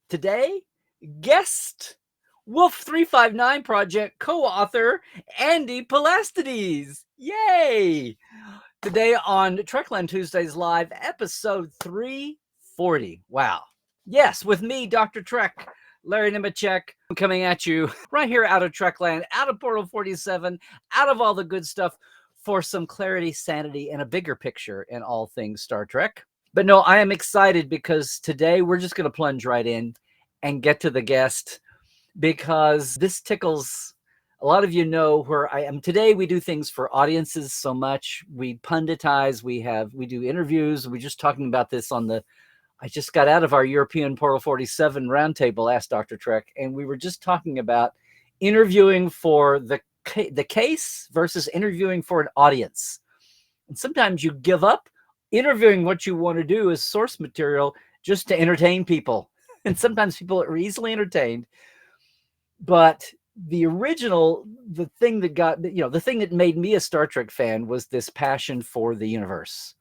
Today, guest Wolf359Project co-author Andy Poulastides. Yay! Today on Trekland Tuesdays Live, episode 340. Wow. Yes, with me, Dr. Trek, Larry Nemecek, coming at you right here out of Trekland, out of Portal 47, out of all the good stuff for some clarity, sanity, and a bigger picture in all things Star Trek. But no, I am excited because today we're just going to plunge right in and get to the guest, because this tickles a lot of you know where I am. Today we do things for audiences so much. We punditize, we do interviews. We're just talking about this on the, I just got out of our European Portal 47 roundtable, Ask Dr. Trek, and we were just talking about interviewing for the case versus interviewing for an audience. And sometimes you give up interviewing what you want to do as source material just to entertain people. And sometimes people are easily entertained. But the original, the thing that made me a Star Trek fan was this passion for the universe.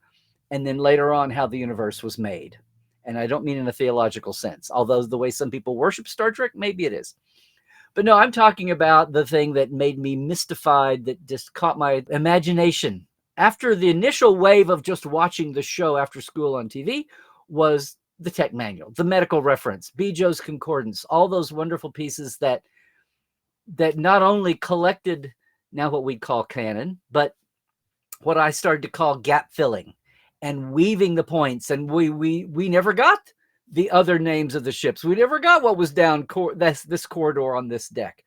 And then later on, how the universe was made. And I don't mean in a theological sense, although the way some people worship Star Trek, maybe it is. But no, I'm talking about the thing that made me mystified, that just caught my imagination. After the initial wave of just watching the show after school on TV was the tech manual, the medical reference, Bijo's Concordance, all those wonderful pieces that not only collected now what we call canon, but what I started to call gap filling and weaving the points. And we never got the other names of the ships. We never got what was down this corridor on this deck.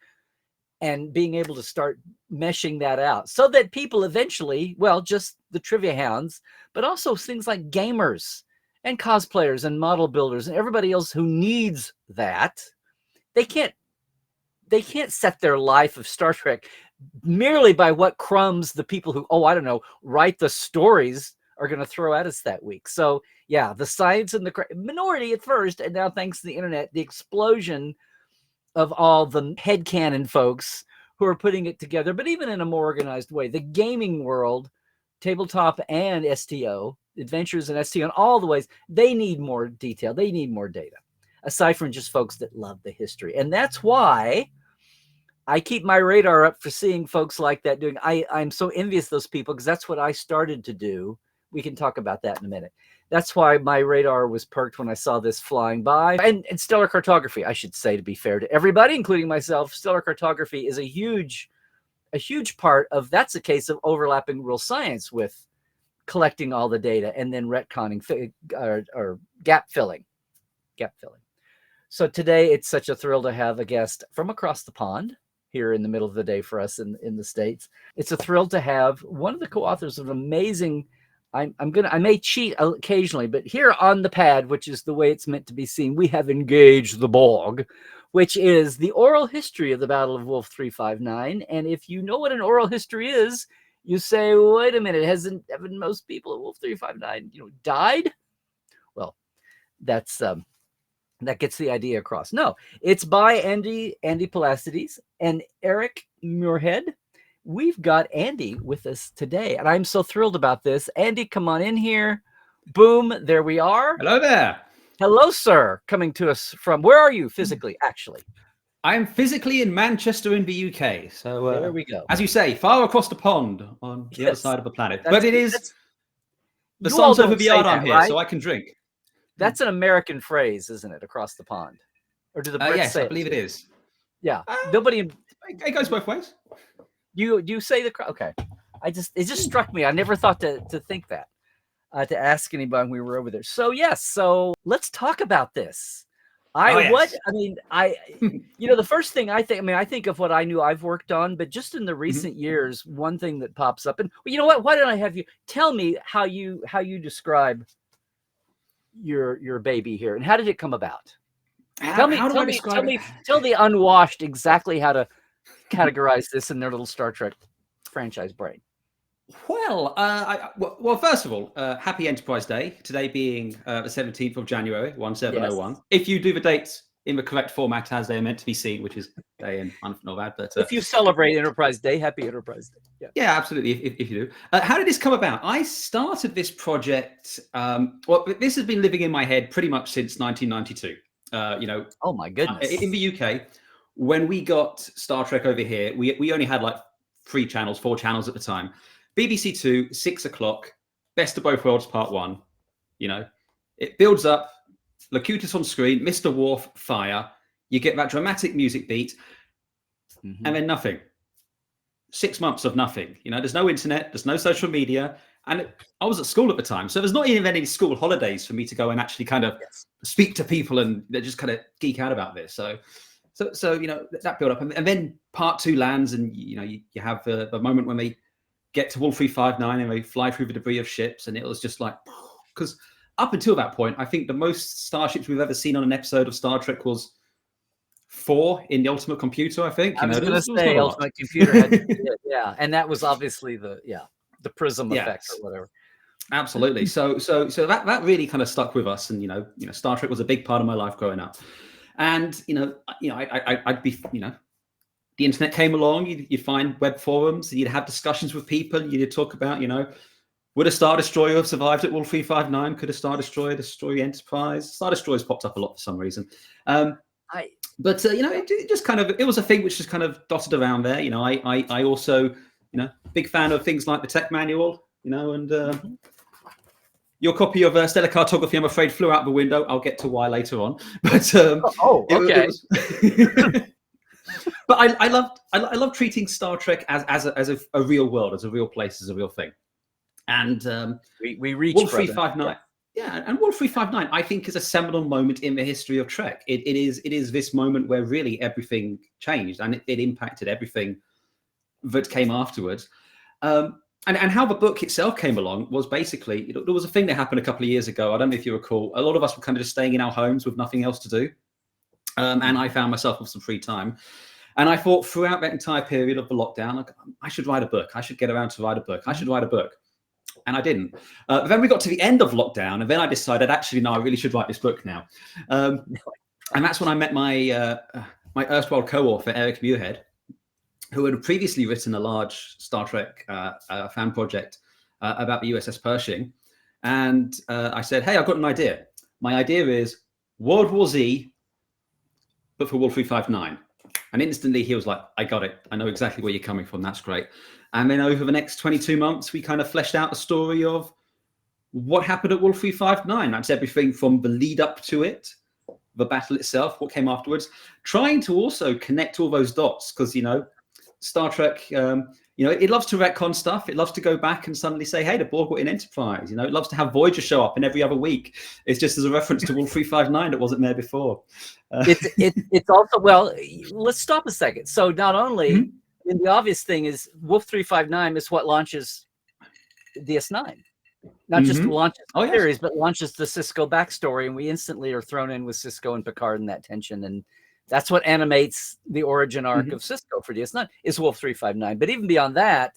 And being able to start meshing that out so that people eventually, well, just the trivia hounds, but also things like gamers and cosplayers and model builders and everybody else who needs that, they can't set their life of Star Trek merely by what crumbs the people who, write the stories are going to throw at us that week. So yeah, the science and the minority at first, and now thanks to the internet, the explosion of all the headcanon folks who are putting it together, but even in a more organized way. The gaming world, tabletop and STO, adventures and STO, and all the ways, they need more detail. They need more data, aside from just folks that love the history. And that's why I keep my radar up for seeing folks like that doing. I'm so envious of those people, because that's what I started to do. We can talk about that in a minute. That's why my radar was perked when I saw this flying by. And stellar cartography, I should say, to be fair to everybody, including myself, stellar cartography is a huge part of, that's a case of overlapping real science with collecting all the data and then retconning or gap filling. So today it's such a thrill to have a guest from across the pond here in the middle of the day for us in the States. It's a thrill to have one of the co-authors of an amazing, I may cheat occasionally, but here on the pad, which is the way it's meant to be seen, we have engaged the Borg, which is the oral history of the Battle of Wolf 359. And if you know what an oral history is, you say, wait a minute, haven't most people at Wolf 359, died? Well, that's that gets the idea across. No, it's by Andy Poulastides and Eric Muirhead. We've got Andy with us today, and I'm so thrilled about this. Andy, come on in here. Boom, there we are. Hello there. Hello, sir. Coming to us from, where are you physically, actually? I'm physically in Manchester in the UK. So there we go. As you say, far across the pond on the other side of the planet. But it is, the sun's over the yard I'm here, right? So I can drink. That's an American phrase, isn't it? Across the pond. Or do the Brits say it? Yes, I believe it is. Yeah. Nobody. It goes both ways. You say okay. It just struck me. I never thought to think that, to ask anybody when we were over there. So yes, so let's talk about this. The first thing I think of what I knew I've worked on, but just in the recent years, one thing that pops up, and you know what? Why don't I have you tell me how you describe your baby here, and how did it come about? Tell the unwashed exactly how to categorize this in their little Star Trek franchise brain. Well, first of all, happy Enterprise Day. Today being the 17th of January, 1701. Yes. If you do the dates in the correct format as they are meant to be seen, which is day and month and all that. But if you celebrate Enterprise Day, happy Enterprise Day. Yeah, absolutely. If you do. How did this come about? I started this project. This has been living in my head pretty much since 1992. Oh my goodness. In the UK, when we got Star Trek over here, we only had like 4 channels at the time. BBC Two, 6 o'clock, Best of Both Worlds Part 1. It builds up, Locutus on screen, Mr. Worf, fire. You get that dramatic music beat, and then nothing. 6 months of nothing. There's no internet, there's no social media, and I was at school at the time, so there's not even any school holidays for me to go and actually kind of speak to people and just kind of geek out about this. So that build up, and then Part 2 lands, and you have the moment when they get to Wolf359 and they fly through the debris of ships, and it was just like, because up until that point, I think the most starships we've ever seen on an episode of Star Trek was 4 in the Ultimate Computer, I think. I was going to say Ultimate Computer had to be it, yeah, and that was obviously the prism effect or whatever. Absolutely. So that really kind of stuck with us, and Star Trek was a big part of my life growing up. And I'd be the internet came along, you'd find web forums, you'd have discussions with people, you'd talk about would a Star Destroyer have survived at Wolf359? Could a Star Destroyer destroy the Enterprise? Star Destroyers popped up a lot for some reason. But it just kind of, it was a thing which just kind of dotted around there. I also, big fan of things like the tech manual, and your copy of Stellar Cartography, I'm afraid, flew out the window. I'll get to why later on. But okay. But I love treating Star Trek as a real world, as a real place, as a real thing. And we reach Wolf359. Yeah, and Wolf359, I think, is a seminal moment in the history of Trek. It is this moment where really everything changed, and it impacted everything that came afterwards. And how the book itself came along was basically, there was a thing that happened a couple of years ago. I don't know if you recall. A lot of us were kind of just staying in our homes with nothing else to do. And I found myself with some free time. And I thought throughout that entire period of the lockdown, I should write a book. I should get around to write a book. I should write a book. And I didn't. But then we got to the end of lockdown, and then I decided, actually, no, I really should write this book now. And that's when I met my my erstwhile co-author, Eric Muirhead, who had previously written a large Star Trek fan project about the USS Pershing. And I said, hey, I've got an idea. My idea is World War Z, but for Wolf359. And instantly he was like, I got it. I know exactly where you're coming from. That's great. And then over the next 22 months, we kind of fleshed out the story of what happened at Wolf359. That's everything from the lead up to it, the battle itself, what came afterwards, trying to also connect all those dots, because, Star Trek, it loves to retcon stuff. It loves to go back and suddenly say, hey, the Borg were in Enterprise. It loves to have Voyager show up in every other week. It's just as a reference to Wolf359 that wasn't there before. It's also, well, let's stop a second. So not only, and the obvious thing is Wolf359 is what launches DS9. Not just launches the series, but launches the Sisko backstory, and we instantly are thrown in with Sisko and Picard in that tension, and that's what animates the origin arc of Sisko for DS9 is Wolf359. But even beyond that,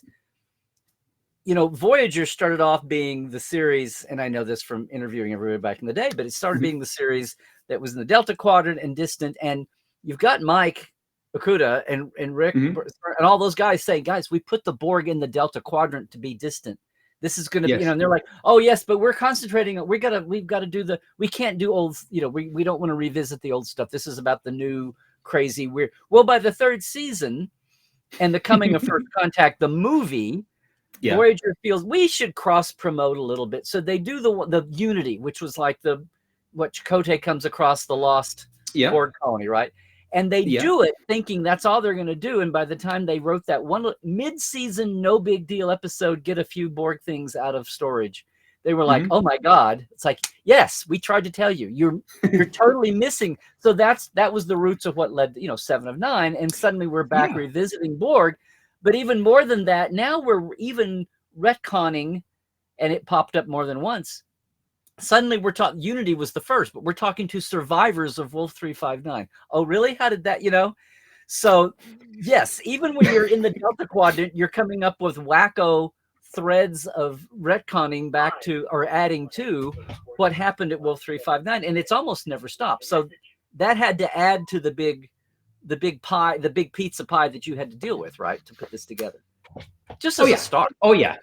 Voyager started off being the series, and I know this from interviewing everybody back in the day, but it started being the series that was in the Delta Quadrant and distant, and you've got Mike Okuda and Rick and all those guys saying, guys, we put the Borg in the Delta Quadrant to be distant. This is going to be, and they're like, oh yes, but we're concentrating. We've got to do we can't do old, we don't want to revisit the old stuff. This is about the new crazy weird. Well, by the 3rd season and the coming of First Contact, the movie, Voyager feels we should cross promote a little bit. So they do the Unity, which was like what Chakotay comes across the lost Borg colony, right? And they do it thinking that's all they're going to do. And by the time they wrote that one mid-season, no big deal episode, get a few Borg things out of storage, they were like, oh my God. It's like, yes, we tried to tell you, you're totally missing. So that was the roots of what led to, 7 of 9. And suddenly we're back revisiting Borg. But even more than that, now we're even retconning, and it popped up more than once. Suddenly we're talking, Unity was the first, but we're talking to survivors of Wolf359. Oh, really? How did that, So yes, even when you're in the Delta Quadrant, you're coming up with wacko threads of retconning back to, or adding to, what happened at Wolf359, and it's almost never stopped. So that had to add to the big pie, the big pizza pie that you had to deal with, right, to put this together. Just as a start. Oh yeah.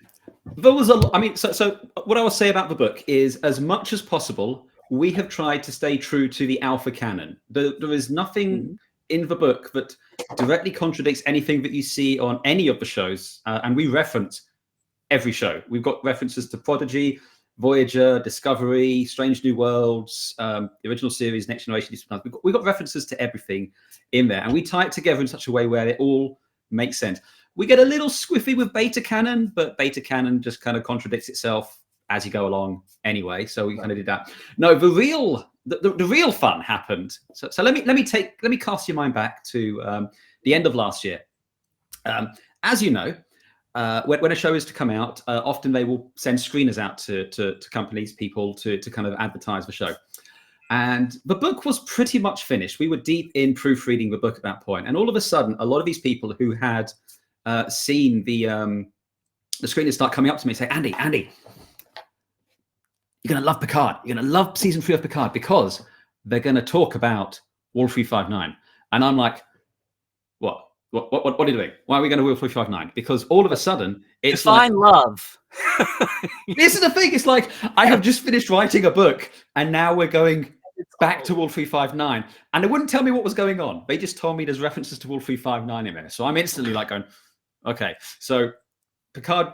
There was so what I will say about the book is, as much as possible, we have tried to stay true to the alpha canon. There is nothing in the book that directly contradicts anything that you see on any of the shows, and we reference every show. We've got references to Prodigy, Voyager, Discovery, Strange New Worlds, the original series, Next Generation. We've got references to everything in there, and we tie it together in such a way where it all makes sense. We get a little squiffy with beta canon, but beta canon just kind of contradicts itself as you go along anyway. So we kind of did that. No, the real fun happened. So let me cast your mind back to the end of last year. As you know, when a show is to come out, often they will send screeners out to companies, people to kind of advertise the show. And the book was pretty much finished. We were deep in proofreading the book at that point. And all of a sudden, a lot of these people who had seen the screeners start coming up to me and say, Andy, you're going to love Picard. You're going to love season 3 of Picard because they're going to talk about Wolf359. And I'm like, what are you doing? Why are we going to Wolf359? Because all of a sudden, it's Define love. This is the thing. It's like, I have just finished writing a book and now we're going back to Wolf359. And they wouldn't tell me what was going on. They just told me there's references to Wolf359 in there. So I'm instantly like going, okay. So Picard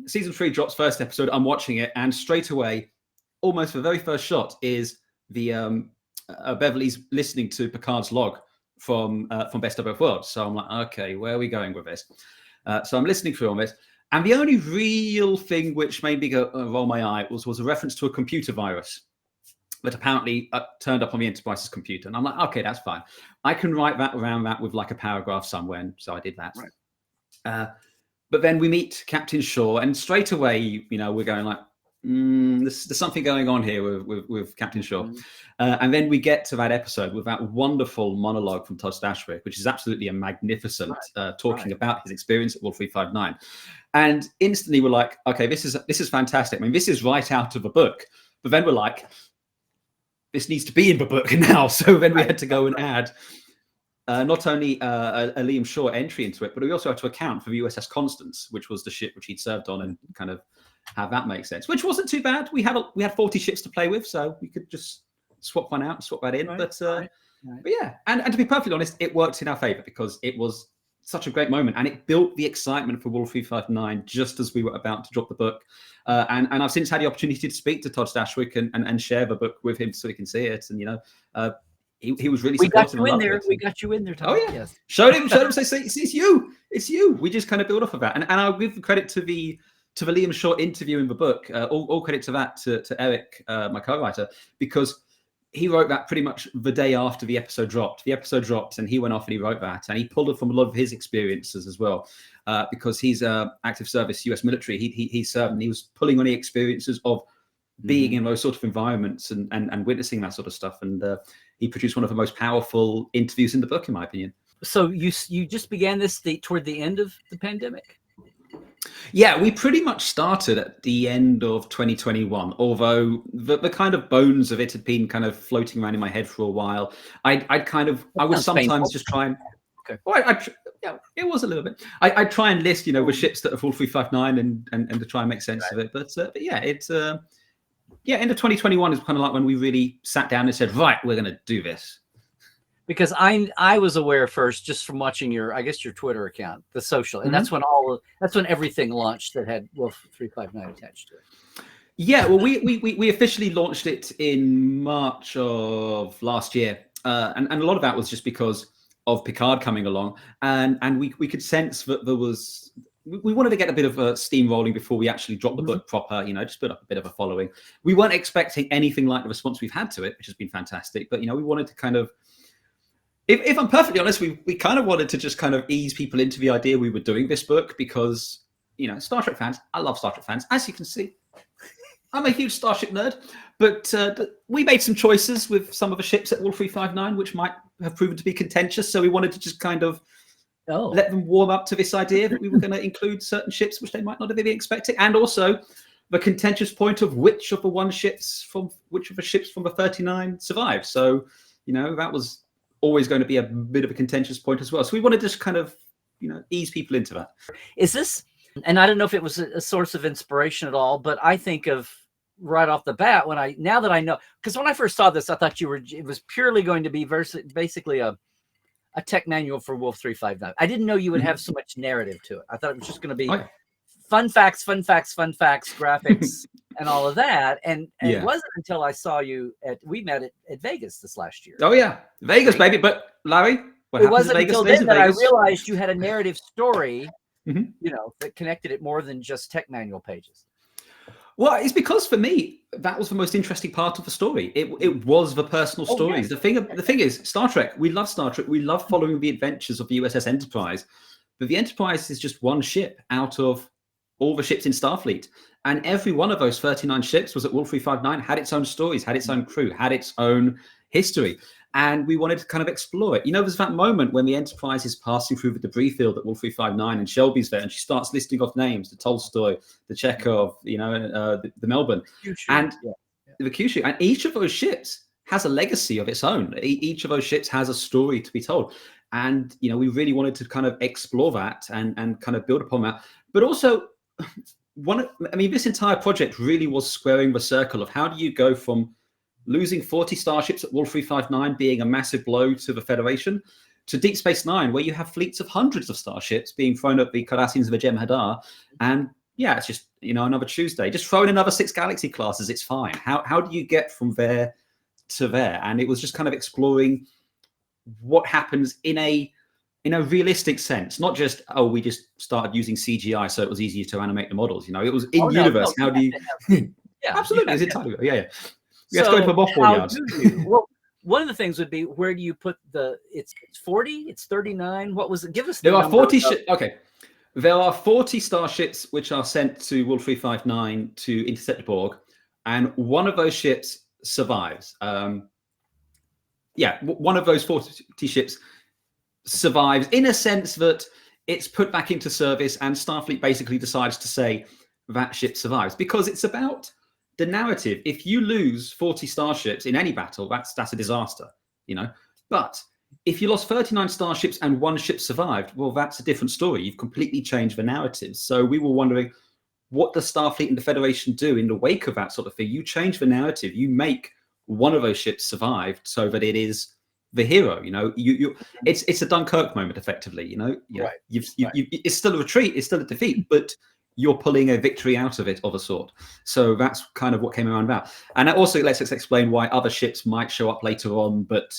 season 3 drops first episode. I'm watching it. And straight away, almost the very first shot is the Beverly's listening to Picard's log from Best of Both Worlds. So I'm like, okay, where are we going with this? So I'm listening through on this. And the only real thing which made me go roll my eye was a reference to a computer virus that apparently turned up on the Enterprise's computer. And I'm like, okay, that's fine. I can write that around that with like a paragraph somewhere. And so I did that. Right. But then we meet Captain Shaw, and straight away, you know, we're going like, there's something going on here with Captain Shaw. And then we get to that episode with that wonderful monologue from Todd Stashwick, which is absolutely a magnificent talking about his experience at Wolf359. And instantly we're like, okay, this is fantastic. I mean, this is right out of the book. But then we're like, this needs to be in the book now. So then we had to go and add not only a Liam Shaw entry into it, but we also had to account for the USS Constance, which was the ship which he'd served on, and kind of have that make sense, which wasn't too bad. We had 40 ships to play with, so we could just swap one out, swap that in. Right, but yeah, and to be perfectly honest, it worked in our favor because it was such a great moment, and it built the excitement for Wolf359 just as we were about to drop the book. And I've since had the opportunity to speak to Todd Stashwick and share the book with him so he can see it. And you know, he was really supportive. We got you in there. Todd. Oh yeah, yes. Showed him. Say, it's you. We just kind of build off of that, and I'll give the credit to the Liam Shaw interview in the book. All credit to that to Eric, my co-writer, because he wrote that pretty much the day after the episode dropped. The episode dropped, and he went off and he wrote that, and he pulled it from a lot of his experiences as well, because he's active service U.S. military. He served, and he was pulling on the experiences of being in those sort of environments and witnessing that sort of stuff. And he produced one of the most powerful interviews in the book, in my opinion. So you just began this toward the end of the pandemic? Yeah, we pretty much started at the end of 2021, although the kind of bones of it had been kind of floating around in my head for a while. I would sometimes just try and... Okay. Well, yeah, it was a little bit. I'd try and list, you know, the ships that are Wolf359 and to try and make sense of it. But yeah, it's... end of 2021 is kind of like when we really sat down and said, right, we're going to do this. Because I was aware first just from watching your Twitter account, the social, and that's when everything launched that had Wolf359 attached to it. Yeah, well, we officially launched it in March of last year, and a lot of that was just because of Picard coming along, and we could sense that there was. We wanted to get a bit of a steam rolling before we actually dropped the book proper, you know, just build up a bit of a following. We weren't expecting anything like the response we've had to it, which has been fantastic, but you know, we wanted to kind of. If I'm perfectly honest, we kind of wanted to just kind of ease people into the idea we were doing this book because, you know, Star Trek fans, I love Star Trek fans. As you can see, I'm a huge Starship nerd, but we made some choices with some of the ships at Wolf359, which might have proven to be contentious. So we wanted to just kind of let them warm up to this idea that we were going to include certain ships which they might not have been expecting. And also the contentious point of which of the ships from the 39 survived. So, you know, that was always going to be a bit of a contentious point as well. So we want to just kind of, you know, ease people into that. Is this, and I don't know if it was a source of inspiration at all, but I think of right off the bat now that I know, because when I first saw this, I thought it was purely going to be basically a tech manual for Wolf359. I didn't know you would have so much narrative to it. I thought it was just going to be fun facts, graphics, and all of that. And it wasn't until I saw you we met at Vegas this last year. Oh yeah, Vegas, baby. But Larry, it wasn't until then that I realized you had a narrative story, that connected it more than just tech manual pages. Well, it's because for me, that was the most interesting part of the story. It was the personal stories. Yes. The thing is, Star Trek, we love Star Trek. We love following the adventures of the USS Enterprise. But the Enterprise is just one ship out of all the ships in Starfleet. And every one of those 39 ships was at Wolf359, had its own stories, had its own crew, had its own history. And we wanted to kind of explore it. There's that moment when the Enterprise is passing through the debris field at Wolf359 and Shelby's there and she starts listing off names, the Tolstoy, the Chekhov, the Melbourne, and the Kyushu. And each of those ships has a legacy of its own. Each of those ships has a story to be told. And, we really wanted to kind of explore that and kind of build upon that. But also, this entire project really was squaring the circle of how do you go from losing 40 starships at Wolf359 being a massive blow to the Federation, to Deep Space Nine, where you have fleets of hundreds of starships being thrown at the Cardassians of the Jem'Hadar. And it's just, another Tuesday. Just throw in another 6 galaxy classes, it's fine. How do you get from there to there? And it was just kind of exploring what happens in a realistic sense, not just, we just started using CGI so it was easier to animate the models. It was in universe. How do you... Absolutely. It's entirely... Let's go to the mothball yards. Well, one of the things would be, where do you put it's 40, it's 39. What was it? Give us There are 40 ships. Okay. There are 40 starships which are sent to Wolf359 to intercept the Borg, and one of those ships survives. One of those 40 ships survives in a sense that it's put back into service, and Starfleet basically decides to say that ship survives because it's about the narrative. If you lose 40 starships in any battle, that's a disaster, But if you lost 39 starships and one ship survived, well, that's a different story. You've completely changed the narrative. So we were wondering, what does Starfleet and the Federation do in the wake of that sort of thing? You change the narrative. You make one of those ships survive so that it is the hero. It's a Dunkirk moment, effectively. Right. It's still a retreat. It's still a defeat, but you're pulling a victory out of it of a sort. So that's kind of what came around about. And that also lets us explain why other ships might show up later on, but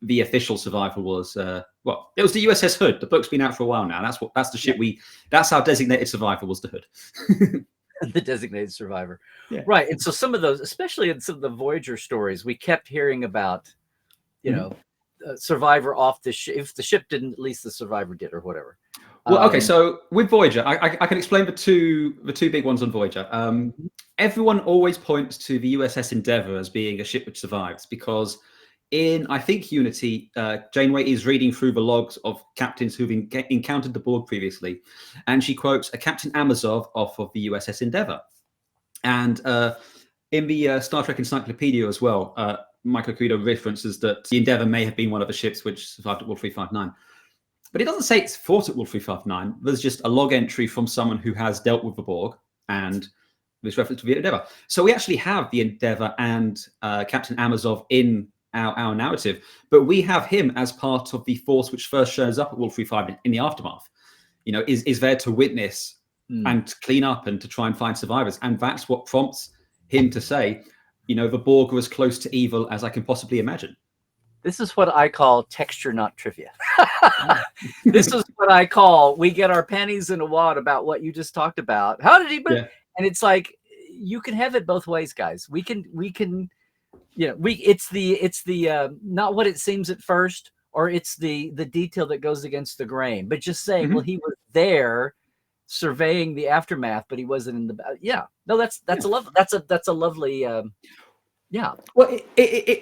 the official survival was, it was the USS Hood. The book's been out for a while now. That's the ship that's our designated survivor, was the Hood. The designated survivor. Yeah. Right. And so some of those, especially in some of the Voyager stories, we kept hearing about, survivor off the ship. If the ship didn't, at least the survivor did, or whatever. Well, okay, so with Voyager, I can explain the two big ones on Voyager. Everyone always points to the USS Endeavour as being a ship which survives because in, I think, Unity, Janeway is reading through the logs of captains who've encountered the Borg previously, and she quotes a Captain Amazov off of the USS Endeavour. And in the Star Trek Encyclopedia as well, Michael Okuda references that the Endeavour may have been one of the ships which survived at Wolf359. But it doesn't say it's fought at Wolf359. There's just a log entry from someone who has dealt with the Borg, and this reference to the Endeavour. So we actually have the Endeavour and Captain Amazov in our narrative, but we have him as part of the force which first shows up at Wolf359 in the aftermath. Is there to witness and clean up and to try and find survivors, and that's what prompts him to say, the Borg are as close to evil as I can possibly imagine. This is what I call texture, not trivia. This is what I call, we get our panties in a wad about what you just talked about. How did he? And it's like, you can have it both ways, guys. We can. It's the not what it seems at first, or it's the detail that goes against the grain. But just saying, well, he was there surveying the aftermath, but he wasn't in the. That's a lovely. Well,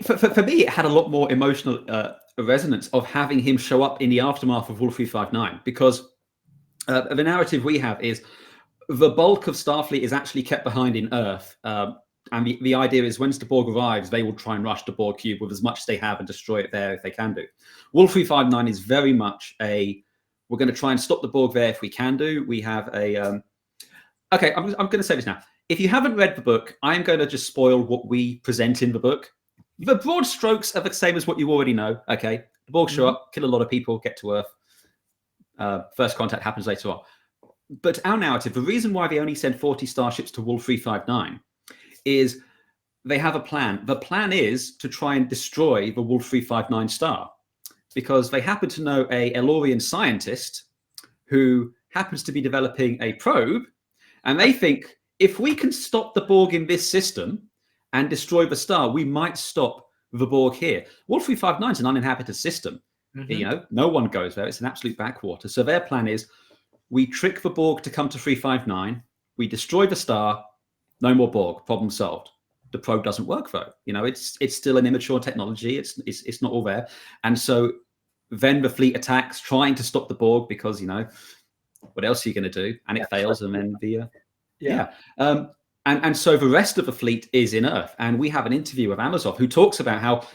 for me, it had a lot more emotional resonance of having him show up in the aftermath of Wolf359, because the narrative we have is the bulk of Starfleet is actually kept behind in Earth. And the idea is once the Borg arrives, they will try and rush the Borg cube with as much as they have and destroy it there if they can do. Wolf359 is very much we're going to try and stop the Borg there if we can do. We have a... Okay, I'm going to say this now. if you haven't read the book, I'm going to just spoil what we present in the book. The broad strokes are the same as what you already know. Okay, the Borg show up, kill a lot of people, get to Earth. First contact happens later on. But our narrative, the reason why they only send 40 starships to Wolf359 is they have a plan. The plan is to try and destroy the Wolf359 star, because they happen to know a Elorian scientist who happens to be developing a probe, and they think if we can stop the Borg in this system and destroy the star, we might stop the Borg here. Wolf359 is an uninhabited system. You know, no one goes there. It's an absolute backwater. So their plan is we trick the Borg to come to 359, we destroy the star, no more Borg, problem solved. The probe doesn't work though. You know, it's still an immature technology. It's not all there. And so then the fleet attacks, trying to stop the Borg, because, you know, what else are you going to do? And it fails, and then the and so the rest of the fleet is in Earth, and we have an interview with Amazov who talks about how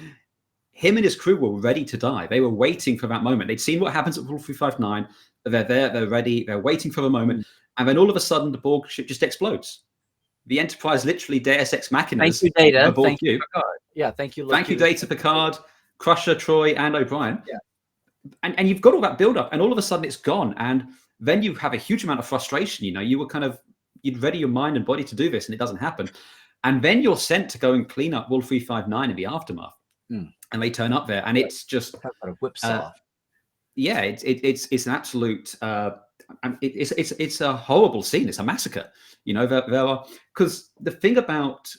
him and his crew were ready to die. They were waiting for that moment. They'd seen what happens at Wolf359. They're there, they're ready, they're waiting for the moment, and then all of a sudden the Borg ship just explodes. The Enterprise literally Deus Ex Machina. Thank you, Data. Thank you, Picard. Yeah, thank you. Thank you, Data, Picard, Crusher, Troy, and O'Brien. Yeah. And you've got all that build up, and all of a sudden it's gone. And then you have a huge amount of frustration. You know, you were you'd ready your mind and body to do this, and it doesn't happen. And then you're sent to go and clean up Wolf359 in the aftermath. And they turn up there, and it's just a whipsaw. Yeah, it's an absolute. It's a horrible scene. It's a massacre. You know, there are, because the thing about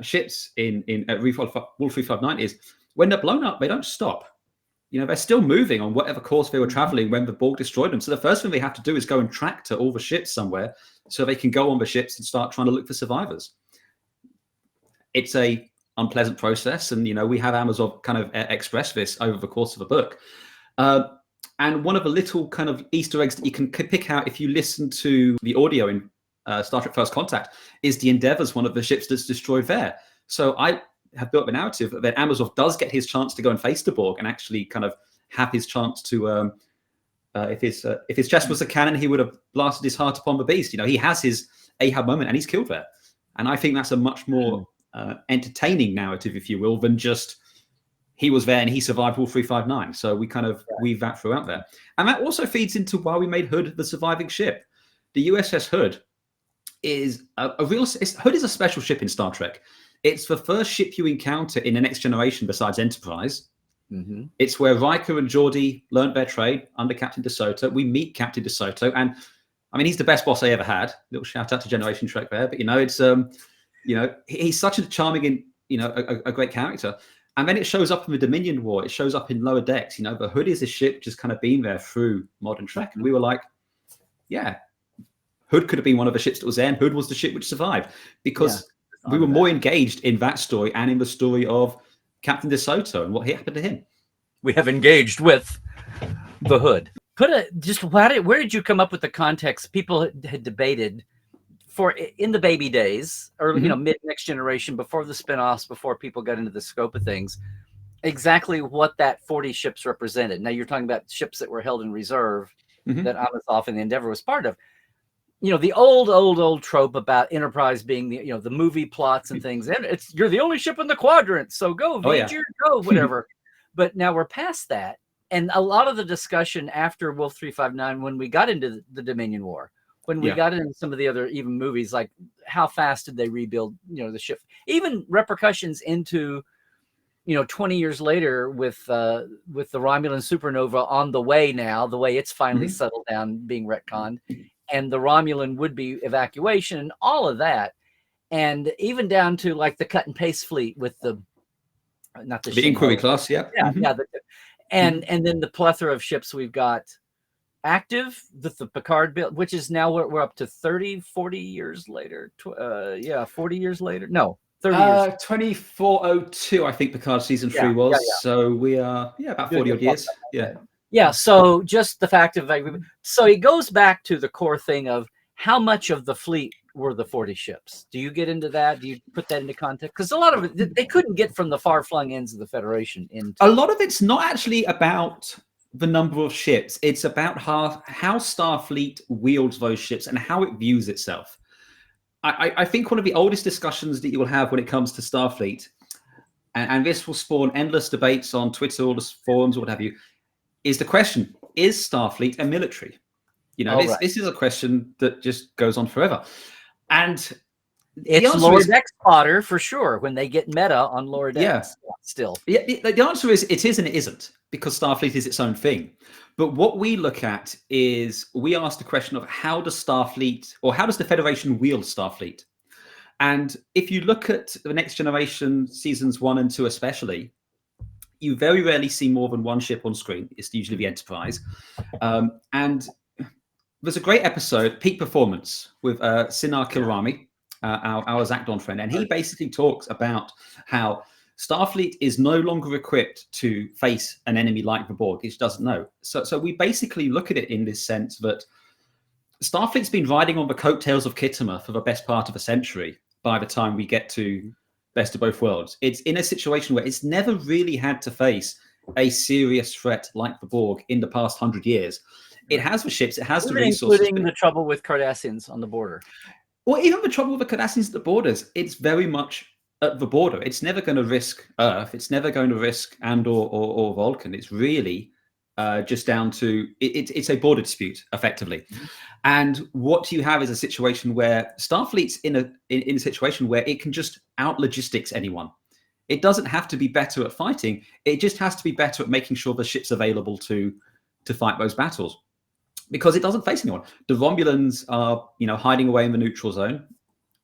ships in Wolf359 is when they're blown up, they don't stop. You know, they're still moving on whatever course they were traveling when the Borg destroyed them. So the first thing they have to do is go and tractor all the ships somewhere so they can go on the ships and start trying to look for survivors. It's a unpleasant process, and you know, we have Amazon kind of express this over the course of the book. And one of the little kind of Easter eggs that you can pick out if you listen to the audio in Star Trek First Contact is the Endeavour's one of the ships that's destroyed there. So I have built a narrative that Amazov does get his chance to go and face the Borg and actually kind of have his chance to, if his chest was a cannon, he would have blasted his heart upon the beast. You know, he has his Ahab moment and he's killed there. And I think that's a much more entertaining narrative, if you will, than just he was there and he survived Wolf359. So we kind of weave that throughout there. And that also feeds into why we made Hood the surviving ship. The USS Hood is Hood is a special ship in Star Trek. It's the first ship you encounter in the Next Generation besides Enterprise. It's where Riker and Geordi learned their trade under Captain DeSoto. We meet Captain DeSoto, and I mean, he's the best boss I ever had. Little shout out to Generation Trek there. But you know, it's you know, he's such a charming and, you know, a great character. And then it shows up in the Dominion War. It shows up in Lower Decks. You know, the Hood is a ship just kind of been there through modern Trek. And we were like, yeah, Hood could have been one of the ships that was there, and Hood was the ship which survived, because we were more engaged in that story and in the story of Captain DeSoto and what happened to him. We have engaged with the Hood. Where did you come up with the context? People had debated in the baby days, early, you know, mid Next Generation, before the spinoffs, before people got into the scope of things, exactly what that 40 ships represented. Now you're talking about ships that were held in reserve that Amazov and the Endeavor was part of. You know, the old trope about Enterprise being the, you know, the movie plots and things, and you're the only ship in the quadrant, so go Voyager, go whatever. But now we're past that, and a lot of the discussion after Wolf359, when we got into the Dominion War, when we got into some of the other even movies, like how fast did they rebuild, you know, the ship, even repercussions into, you know, 20 years later with the Romulan supernova on the way now, the way it's finally settled down, being retconned, and the Romulan would-be evacuation and all of that. And even down to like the cut and paste fleet with the Inquiry class, and then the plethora of ships we've got active, the Picard build, which is now we're up to 40 years later. 40 years later. No, 30 years. 2402, I think Picard season 3 was. So we are about 40 odd years. Yeah. So just the fact of so it goes back to the core thing of how much of the fleet were the 40 ships. Do you get into that? Do you put that into context? Because a lot of it they couldn't get from the far-flung ends of the Federation into. A lot of it's not actually about the number of ships. It's about how Starfleet wields those ships and how it views itself. I think one of the oldest discussions that you will have when it comes to Starfleet, and this will spawn endless debates on Twitter or the forums or what have you, is the question: is Starfleet a military? You know, this is a question that just goes on forever, and it's lower deck spotter for sure when they get meta on lower decks. Yeah, still, yeah. The answer is it is and it isn't, because Starfleet is its own thing. But what we look at is we ask the question of how does Starfleet, or how does the Federation wield Starfleet? And if you look at the Next Generation seasons 1 and 2 especially, you very rarely see more than one ship on screen. It's usually the Enterprise. And there's a great episode, Peak Performance, with Sinar Kilrami, our Zakdon friend. And he basically talks about how Starfleet is no longer equipped to face an enemy like the Borg. It just doesn't know. So we basically look at it in this sense that Starfleet's been riding on the coattails of Khitomer for the best part of a century by the time we get to Best of Both Worlds. It's in a situation where it's never really had to face a serious threat like the Borg in the past 100 years. It has the ships, it has the resources. Including the trouble with Cardassians on the border. Well, even the trouble with the Cardassians at the borders, it's very much at the border. It's never going to risk Earth. It's never going to risk Andor or Vulcan. It's really just down to, it's a border dispute, effectively. And what you have is a situation where Starfleet's in a situation where it can just out-logistics anyone. It doesn't have to be better at fighting. It just has to be better at making sure the ship's available to fight those battles, because it doesn't face anyone. The Romulans are, hiding away in the neutral zone.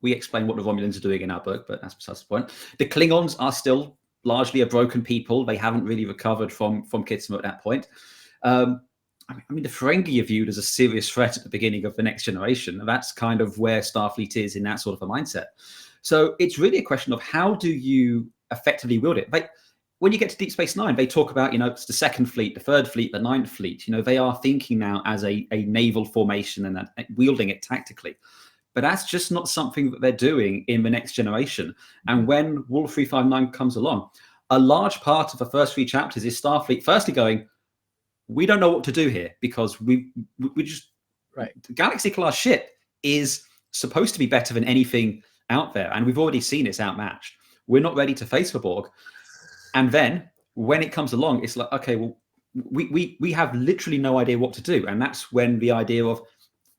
We explain what the Romulans are doing in our book, but that's besides the point. The Klingons are still largely a broken people. They haven't really recovered from Khitomer at that point. I mean, the Ferengi are viewed as a serious threat at the beginning of the Next Generation, and that's kind of where Starfleet is in that sort of a mindset. So it's really a question of how do you effectively wield it. When you get to Deep Space Nine, they talk about, it's the Second Fleet, the Third Fleet, the Ninth Fleet. They are thinking now as a naval formation and wielding it tactically. But that's just not something that they're doing in the Next Generation. And when Wolf359 comes along, a large part of the first 3 chapters is Starfleet firstly going, we don't know what to do here, because we just, the Galaxy class ship is supposed to be better than anything out there. And we've already seen it's outmatched. We're not ready to face the Borg. And then when it comes along, it's like, okay, well, we have literally no idea what to do. And that's when the idea of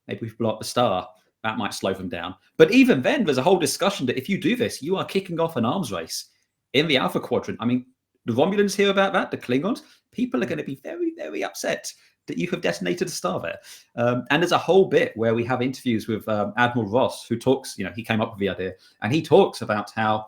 maybe we blow up the star, that might slow them down. But even then, there's a whole discussion that if you do this, you are kicking off an arms race in the Alpha Quadrant. I mean, the Romulans hear about that, the Klingons, people are going to be very, very upset that you have detonated a star there. And there's a whole bit where we have interviews with Admiral Ross, who talks, he came up with the idea, and he talks about how,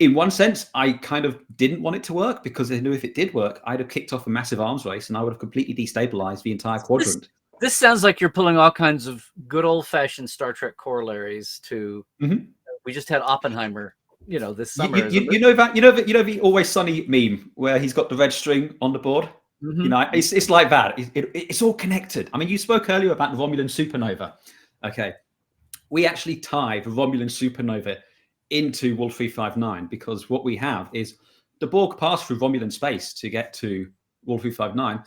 in one sense, I kind of didn't want it to work, because I knew if it did work, I'd have kicked off a massive arms race and I would have completely destabilized the entire quadrant. This sounds like you're pulling all kinds of good old-fashioned Star Trek corollaries to. We just had Oppenheimer, this summer. You know the Always Sunny meme where he's got the red string on the board. It's like that. It's all connected. I mean, you spoke earlier about the Romulan supernova. Okay, we actually tie the Romulan supernova into Wolf359, because what we have is the Borg pass through Romulan space to get to Wolf359.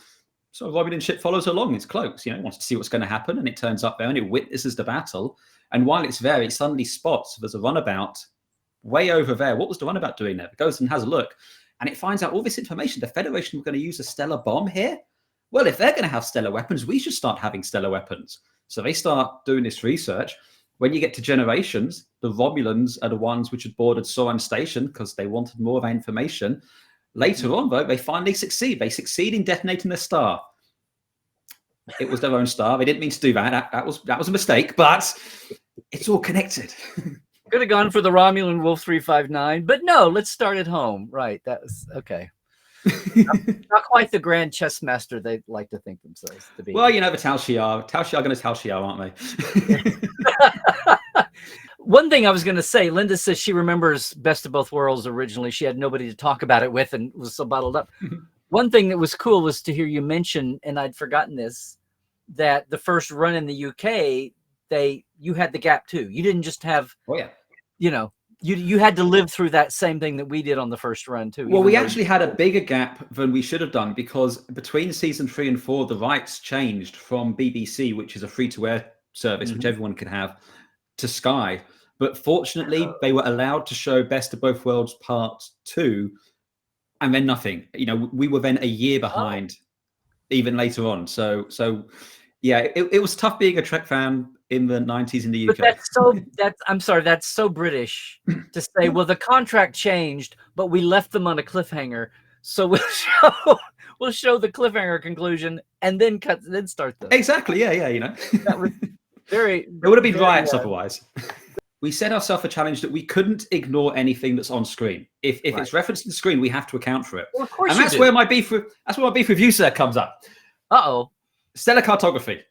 So a Romulan ship follows along its cloaks, wants to see what's going to happen, and it turns up there and it witnesses the battle. And while it's there, it suddenly spots there's a runabout way over there. What was the runabout doing there? It goes and has a look, and it finds out all this information. The Federation were going to use a stellar bomb here. Well, if they're going to have stellar weapons, we should start having stellar weapons. So they start doing this research. When you get to Generations, the Romulans are the ones which had boarded Soran Station because they wanted more of that information. Later on, though, they finally succeed. They succeed in detonating their star. It was their own star. They didn't mean to do that. That was a mistake, but it's all connected. Could have gone for the Romulan Wolf359, but no, let's start at home. Right, that was okay. not quite the grand chess master they like to think themselves to be. Well, the Tal Shiar. Tal Shiar going to Tal Shiar, aren't they? One thing I was going to say, Linda says she remembers Best of Both Worlds originally. She had nobody to talk about it with and was so bottled up. One thing that was cool was to hear you mention, and I'd forgotten this, that the first run in the UK, you had the gap too. You didn't just have, you had to live through that same thing that we did on the first run too. Well, we actually had a bigger gap than we should have done, because between season 3 and 4, the rights changed from BBC, which is a free-to-air service, which everyone can have, to Sky. But fortunately, they were allowed to show Best of Both Worlds Part 2, and then nothing. We were then a year behind, even later on. So yeah, it was tough being a Trek fan in the 90s in the UK. But I'm sorry, that's so British to say, well, the contract changed, but we left them on a cliffhanger. So we'll show the cliffhanger conclusion and then start the exactly. Yeah. That was very. There would have been riots otherwise. We set ourselves a challenge that we couldn't ignore anything that's on screen. If it's referenced to the screen, we have to account for it. Well, of course, and that's where my beef with you, sir, comes up. Stellar cartography.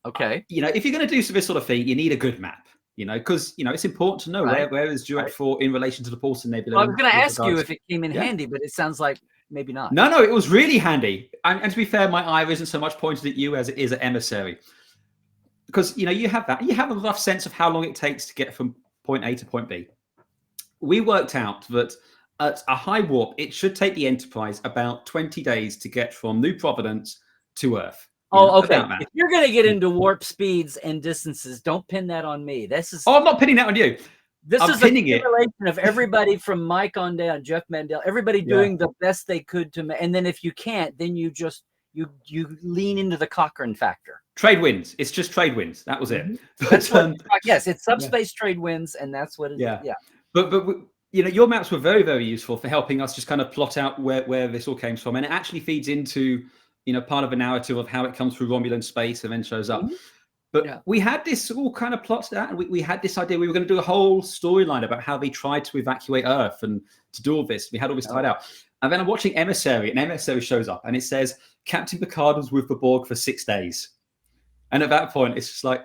Okay. If you're going to do this sort of thing, you need a good map. Because it's important to know where is Duet 4 in relation to the Paulson Nebula. Well, I was going to ask you if it came in handy, but it sounds like maybe not. No, it was really handy. And to be fair, my eye isn't so much pointed at you as it is at Emissary. Because, you have that. You have a rough sense of how long it takes to get from point A to point B. We worked out that at a high warp, it should take the Enterprise about 20 days to get from New Providence to Earth. Okay. If you're going to get into warp speeds and distances, don't pin that on me. I'm not pinning that on you. This is a simulation of everybody from Mike on down, Jeff Mandel, everybody doing the best they could and then if you can't, then you just you lean into the Cochrane factor. Trade winds. It's just trade winds. That was it. That's yes, it's subspace trade winds, and that's what it is. Yeah. But your maps were very, very useful for helping us just kind of plot out where this all came from, and it actually feeds into part of a narrative of how it comes through Romulan space and then shows up. But we had this all kind of plotted out, and we had this idea we were going to do a whole storyline about how they tried to evacuate Earth and to do all this. We had all this tied out. And then I'm watching Emissary, and Emissary shows up, and it says, Captain Picard was with the Borg for 6 days. And at that point, it's just like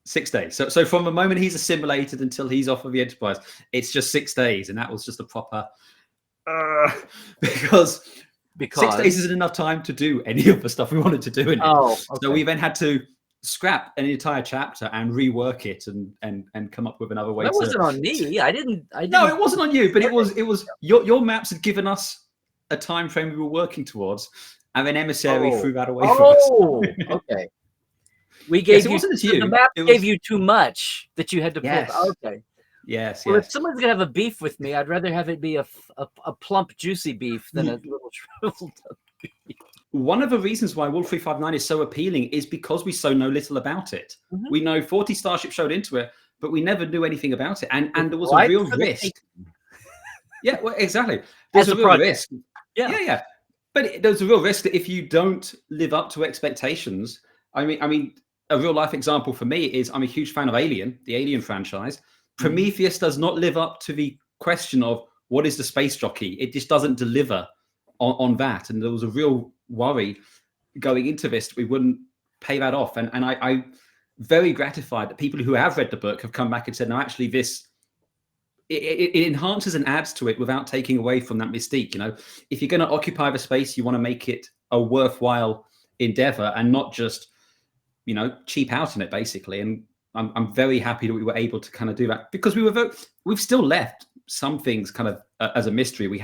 6 days. So from the moment he's assimilated until he's off of the Enterprise, it's just 6 days. And that was just a proper... because 6 days isn't enough time to do any of the stuff we wanted to do in it. So we then had to scrap an entire chapter and rework it and come up with another way. That wasn't on me. I didn't. No, it wasn't on you, but it was your maps had given us a time frame we were working towards, and then Emissary threw that away for us. Okay. We gave it wasn't you the map gave you too much that you had to pick. Okay. Yes. Well, if someone's gonna have a beef with me, I'd rather have it be a plump, juicy beef than a little shriveled up beef. One of the reasons why Wolf359 is so appealing is because we so know little about it. We know 40 starships showed into it, but we never knew anything about it, and there was a real risk. Yeah, well, exactly. There's a real risk. Yeah. But there's a real risk that if you don't live up to expectations, I mean, a real life example for me is I'm a huge fan of Alien, the Alien franchise. Prometheus does not live up to the question of what is the space jockey. It just doesn't deliver on that. And there was a real worry going into this that we wouldn't pay that off. And I'm very gratified that people who have read the book have come back and said, no, actually it enhances and adds to it without taking away from that mystique. If you're going to occupy the space, you want to make it a worthwhile endeavor and not just, cheap out on it, basically. And I'm very happy that we were able to kind of do that, because we've still left some things kind of as a mystery. We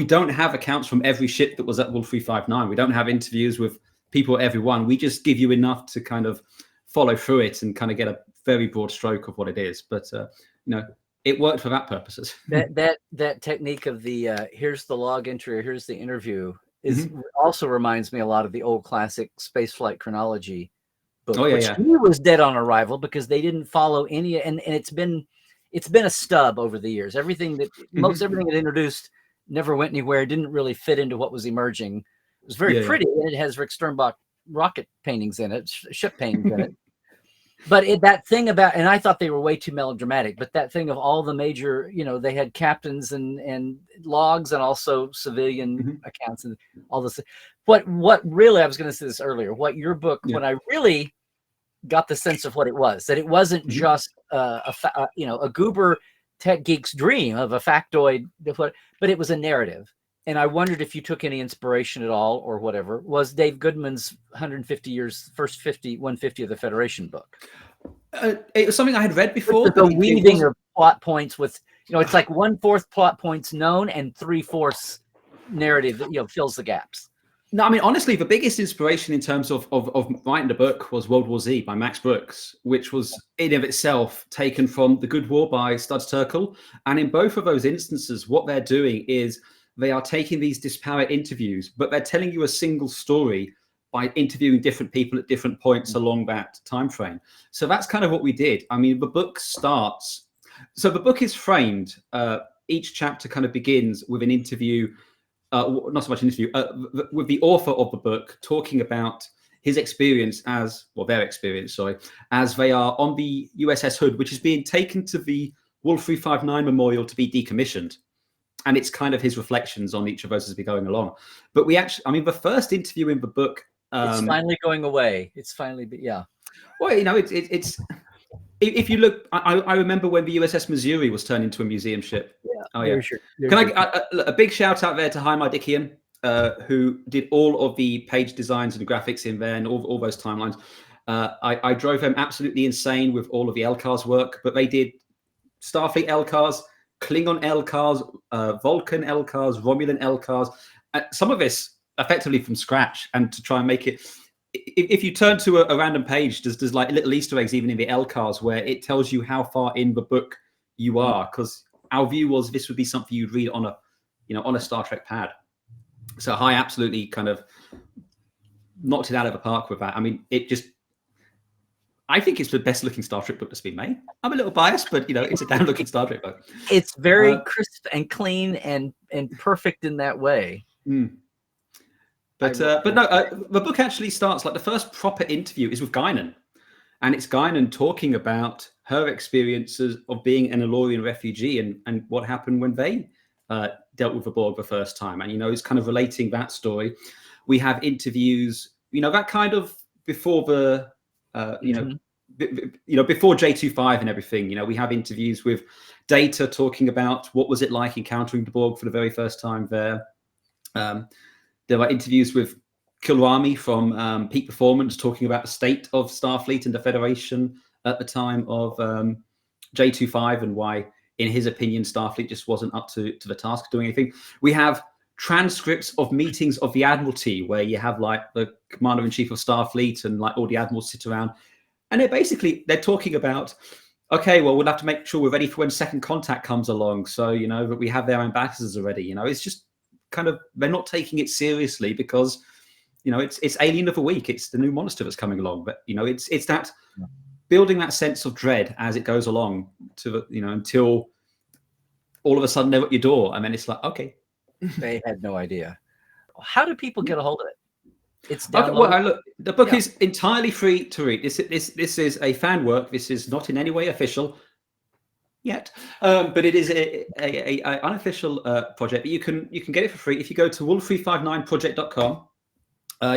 don't have accounts from every ship that was at Wolf359. We don't have interviews with people at every one. We just give you enough to kind of follow through it and kind of get a very broad stroke of what it is. But it worked for that purposes. That technique of the here's the log entry or here's the interview is also reminds me a lot of the old classic spaceflight chronology book, which was dead on arrival because they didn't follow any, and it's been a stub over the years. Everything that everything it introduced never went anywhere. Didn't really fit into what was emerging. It was very pretty, and it has Rick Sternbach rocket paintings in it, ship paintings in it. But that thing about, and I thought they were way too melodramatic, but that thing of all the major, they had captains and logs and also civilian accounts and all this. What really, I was going to say this earlier, what your book, when I really got the sense of what it was, that it wasn't just a goober tech geek's dream of a factoid, but it was a narrative. And I wondered if you took any inspiration at all or whatever. Was Dave Goodman's 150 years, first 150 of the Federation book? It was something I had read before. The weaving of plot points with, it's like 1/4 plot points known and 3/4 narrative that, fills the gaps. No, I mean, honestly, the biggest inspiration in terms of writing the book was World War Z by Max Brooks, which was in of itself taken from The Good War by Studs Terkel. And in both of those instances, what they're doing is they are taking these disparate interviews, but they're telling you a single story by interviewing different people at different points along that time frame. So that's kind of what we did. I mean, the book starts. So the book is framed. Each chapter kind of begins with an interview. Not so much an interview, with the author of the book talking about his experience their experience, sorry, as they are on the USS Hood, which is being taken to the Wolf359 Memorial to be decommissioned. And it's kind of his reflections on each of us as we're going along. But we actually, I mean, the first interview in the book. It's finally going away. It's finally, yeah. Well, you know, it's if you look, I remember when the USS Missouri was turned into a museum ship. Yeah. Oh yeah. Can I a big shout out there to Jaime Dickian, who did all of the page designs and graphics in there and all those timelines. I drove them absolutely insane with all of the LCARS work, but they did Starfleet LCARS, Klingon LCARS, Vulcan LCARS, Romulan LCARS, some of this effectively from scratch, and to try and make it. If you turn to a random page, there's like little Easter eggs even in the LCARS where it tells you how far in the book you are, because our view was this would be something you'd read on a Star Trek pad. So I absolutely kind of knocked it out of the park with that. I mean, I think it's the best looking Star Trek book that's been made. I'm a little biased, but it's a damn looking Star Trek book. It's very crisp and clean and perfect in that way. But no, the book actually starts, like the first proper interview is with Guinan. And it's Guinan talking about her experiences of being an Elorian refugee and what happened when they dealt with the Borg the first time. And, it's kind of relating that story. We have interviews, that kind of before the, before J25 and everything, we have interviews with Data talking about what was it like encountering the Borg for the very first time there. There are interviews with Kilrami from Peak Performance talking about the state of Starfleet and the Federation at the time of J25 and why, in his opinion, Starfleet just wasn't up to the task of doing anything. We have transcripts of meetings of the Admiralty where you have like the Commander-in-Chief of Starfleet and like all the admirals sit around. And they're talking about, okay, well, we'll have to make sure we're ready for when second contact comes along. So, that we have their ambassadors already. It's just kind of, they're not taking it seriously because, it's Alien of the Week. It's the new monster that's coming along. But, it's that building that sense of dread as it goes along to, until all of a sudden they're at your door. And then it's like, okay. They had no idea. How do people get a hold of it? It's okay, well, look, the book is entirely free to read. This is a fan work. This is not in any way official yet, but it is a unofficial project. You can get it for free if you go to Wolf359Project.com.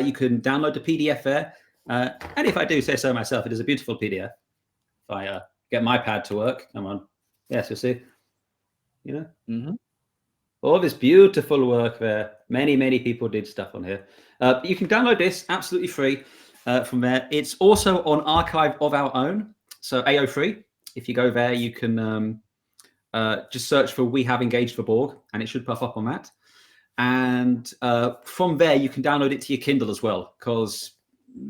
You can download the PDF there, and if I do say so myself, it is a beautiful PDF. If I get my pad to work, come on, yes, you'll see. All this beautiful work there. Many people did stuff on here. You can download this absolutely free from there. It's also on Archive of Our Own, so AO3. If you go there, you can just search for We Have Engaged the Borg, and it should pop up on that. And from there, you can download it to your Kindle as well, because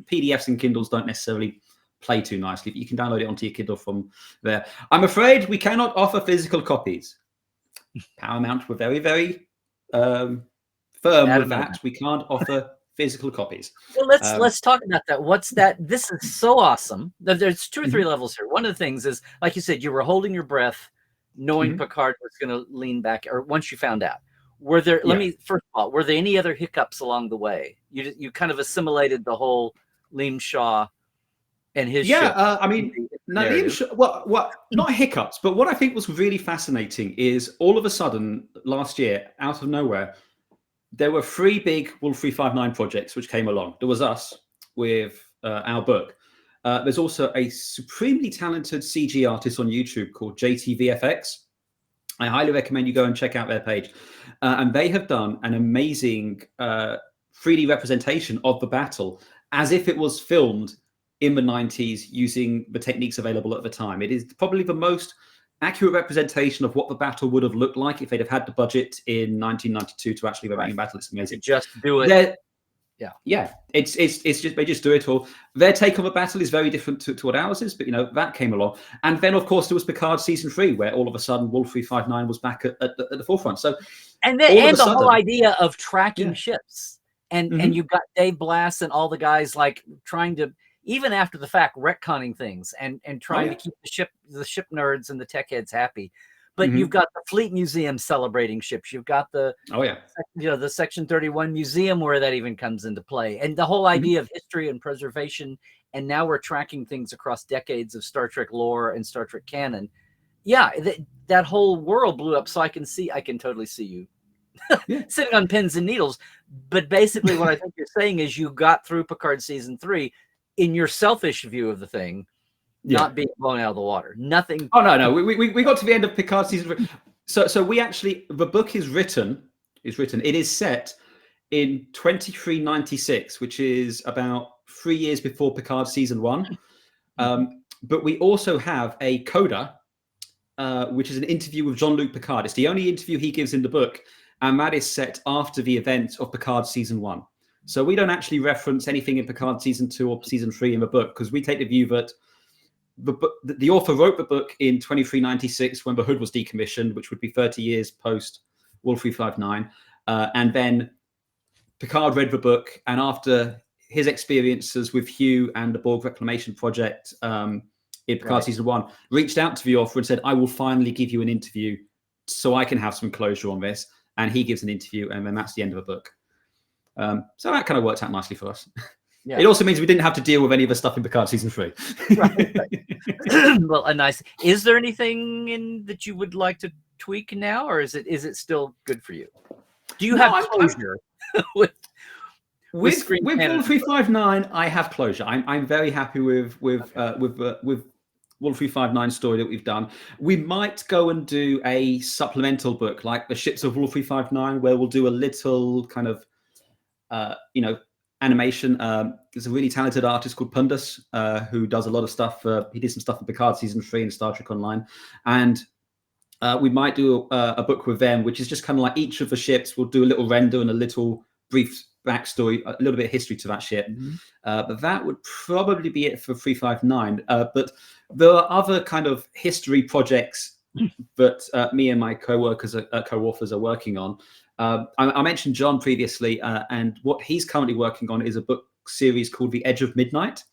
PDFs and Kindles don't necessarily play too nicely. But you can download it onto your Kindle from there. I'm afraid we cannot offer physical copies. Paramount were very, very firm with that. We can't offer physical copies. Well, let's talk about that. What's that? This is so awesome. There's 2 or 3 levels here. One of the things is, like you said, you were holding your breath, knowing Picard was going to lean back, or once you found out. Were there? Let me first of all, were there any other hiccups along the way? You kind of assimilated the whole Liam Shaw and his ship. I mean, no, not hiccups, but what I think was really fascinating is all of a sudden last year, out of nowhere, there were 3 big Wolf359 projects which came along. There was us with our book. There's also a supremely talented CG artist on YouTube called JTVFX. I highly recommend you go and check out their page. And they have done an amazing 3D representation of the battle as if it was filmed in the 90s using the techniques available at the time. It is probably the most accurate representation of what the battle would have looked like if they'd have had the budget in 1992 to actually remain in battle. It's amazing. Just do it Yeah, it's just they just do it all. Their take on the battle is very different to what ours is, but that came along, and then of course there was Picard season 3, where all of a sudden Wolf359 was back at the forefront. So and then the whole idea of tracking ships, and you've got Dave Blass and all the guys like trying to, even after the fact, retconning things and trying to keep the ship nerds and the tech heads happy. But you've got the Fleet Museum celebrating ships. You've got the the Section 31 Museum where that even comes into play, and the whole idea of history and preservation. And now we're tracking things across decades of Star Trek lore and Star Trek canon. Yeah, that whole world blew up. So I can totally see you sitting on pins and needles. But basically, what I think you're saying is you got through Picard season 3 in your selfish view of the thing. Not being blown out of the water. Nothing. Oh no. We got to the end of Picard season 3. So we actually, the book is written. It is set in 2396, which is about 3 years before Picard season 1. But we also have a coda, which is an interview with Jean-Luc Picard. It's the only interview he gives in the book, and that is set after the event of Picard season 1. So we don't actually reference anything in Picard season 2 or season 3 in the book, because we take the view that the author wrote the book in 2396 when the Hood was decommissioned, which would be 30 years post Wolf359. And then Picard read the book, and after his experiences with Hugh and the Borg Reclamation Project in Picard season 1, reached out to the author and said, I will finally give you an interview so I can have some closure on this. And he gives an interview, and then that's the end of the book. So that kind of worked out nicely for us. Yeah. It also means we didn't have to deal with any of the stuff in Picard season 3. Right. Well, a nice. Is there anything that you would like to tweak now, or is it still good for you? Do you have closure with Wolf359? I have closure. I'm very happy with Wolf359 story that we've done. We might go and do a supplemental book like the Ships of Wolf359, where we'll do a little kind of animation. There's a really talented artist called Pundus who does a lot of stuff. He did some stuff in Picard season 3 and Star Trek Online, and we might do a book with them, which is just kind of like each of the ships. We'll do a little render and a little brief backstory, a little bit of history to that ship. But that would probably be it for 359. But there are other kind of history projects that me and my co-authors are working on. I mentioned John previously, and what he's currently working on is a book series called The Edge of Midnight.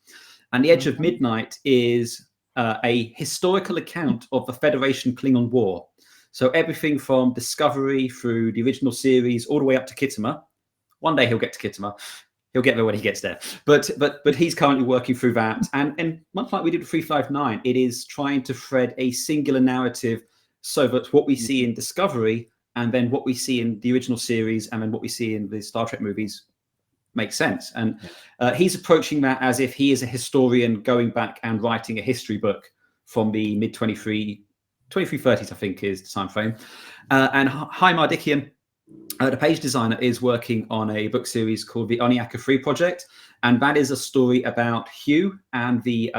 And The Edge of Midnight is a historical account of the Federation Klingon War. So everything from Discovery through the original series all the way up to Khitomer. One day he'll get to Khitomer. He'll get there when he gets there. But he's currently working through that. And much like we did with 359, it is trying to thread a singular narrative so that what we see in Discovery and then what we see in the original series and then what we see in the Star Trek movies makes sense. And he's approaching that as if he is a historian going back and writing a history book from the mid-2330s, I think is the time frame. And Hi Mardikian, the page designer, is working on a book series called the Oniaka 3 Project. And that is a story about Hugh and the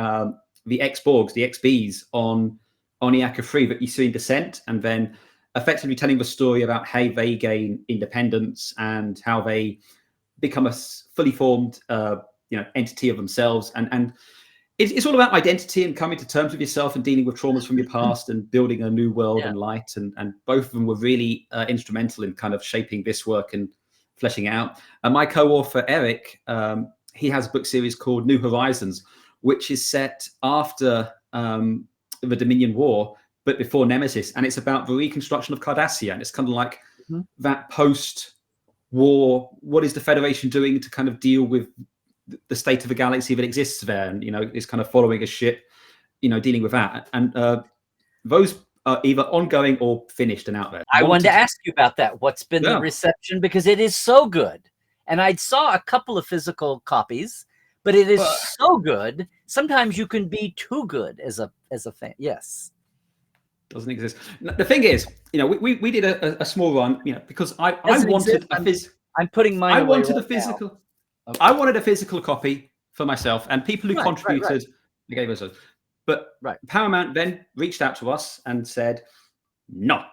ex-Borgs, the ex-Bs on Oniaka 3 that you see in Descent, and then effectively telling the story about how they gain independence and how they become a fully formed entity of themselves. And it's all about identity and coming to terms with yourself and dealing with traumas from your past and building a new world and light. And both of them were really instrumental in kind of shaping this work and fleshing it out. And my co-author, Eric, he has a book series called New Horizons, which is set after the Dominion War, but before Nemesis. And it's about the reconstruction of Cardassia. And it's kind of like that post-war, what is the Federation doing to kind of deal with the state of the galaxy that exists there? And, it's kind of following a ship, dealing with that. And those are either ongoing or finished and out there. I wanted to ask you about that. What's been the reception? Because it is so good. And I saw a couple of physical copies, but it is so good. Sometimes you can be too good as a fan. Yes. Doesn't exist. The thing is, we did a small run, because I wanted I'm putting mine. I wanted a physical. Okay. I wanted a physical copy for myself, and people who contributed, they gave us those. But Paramount then reached out to us and said, no,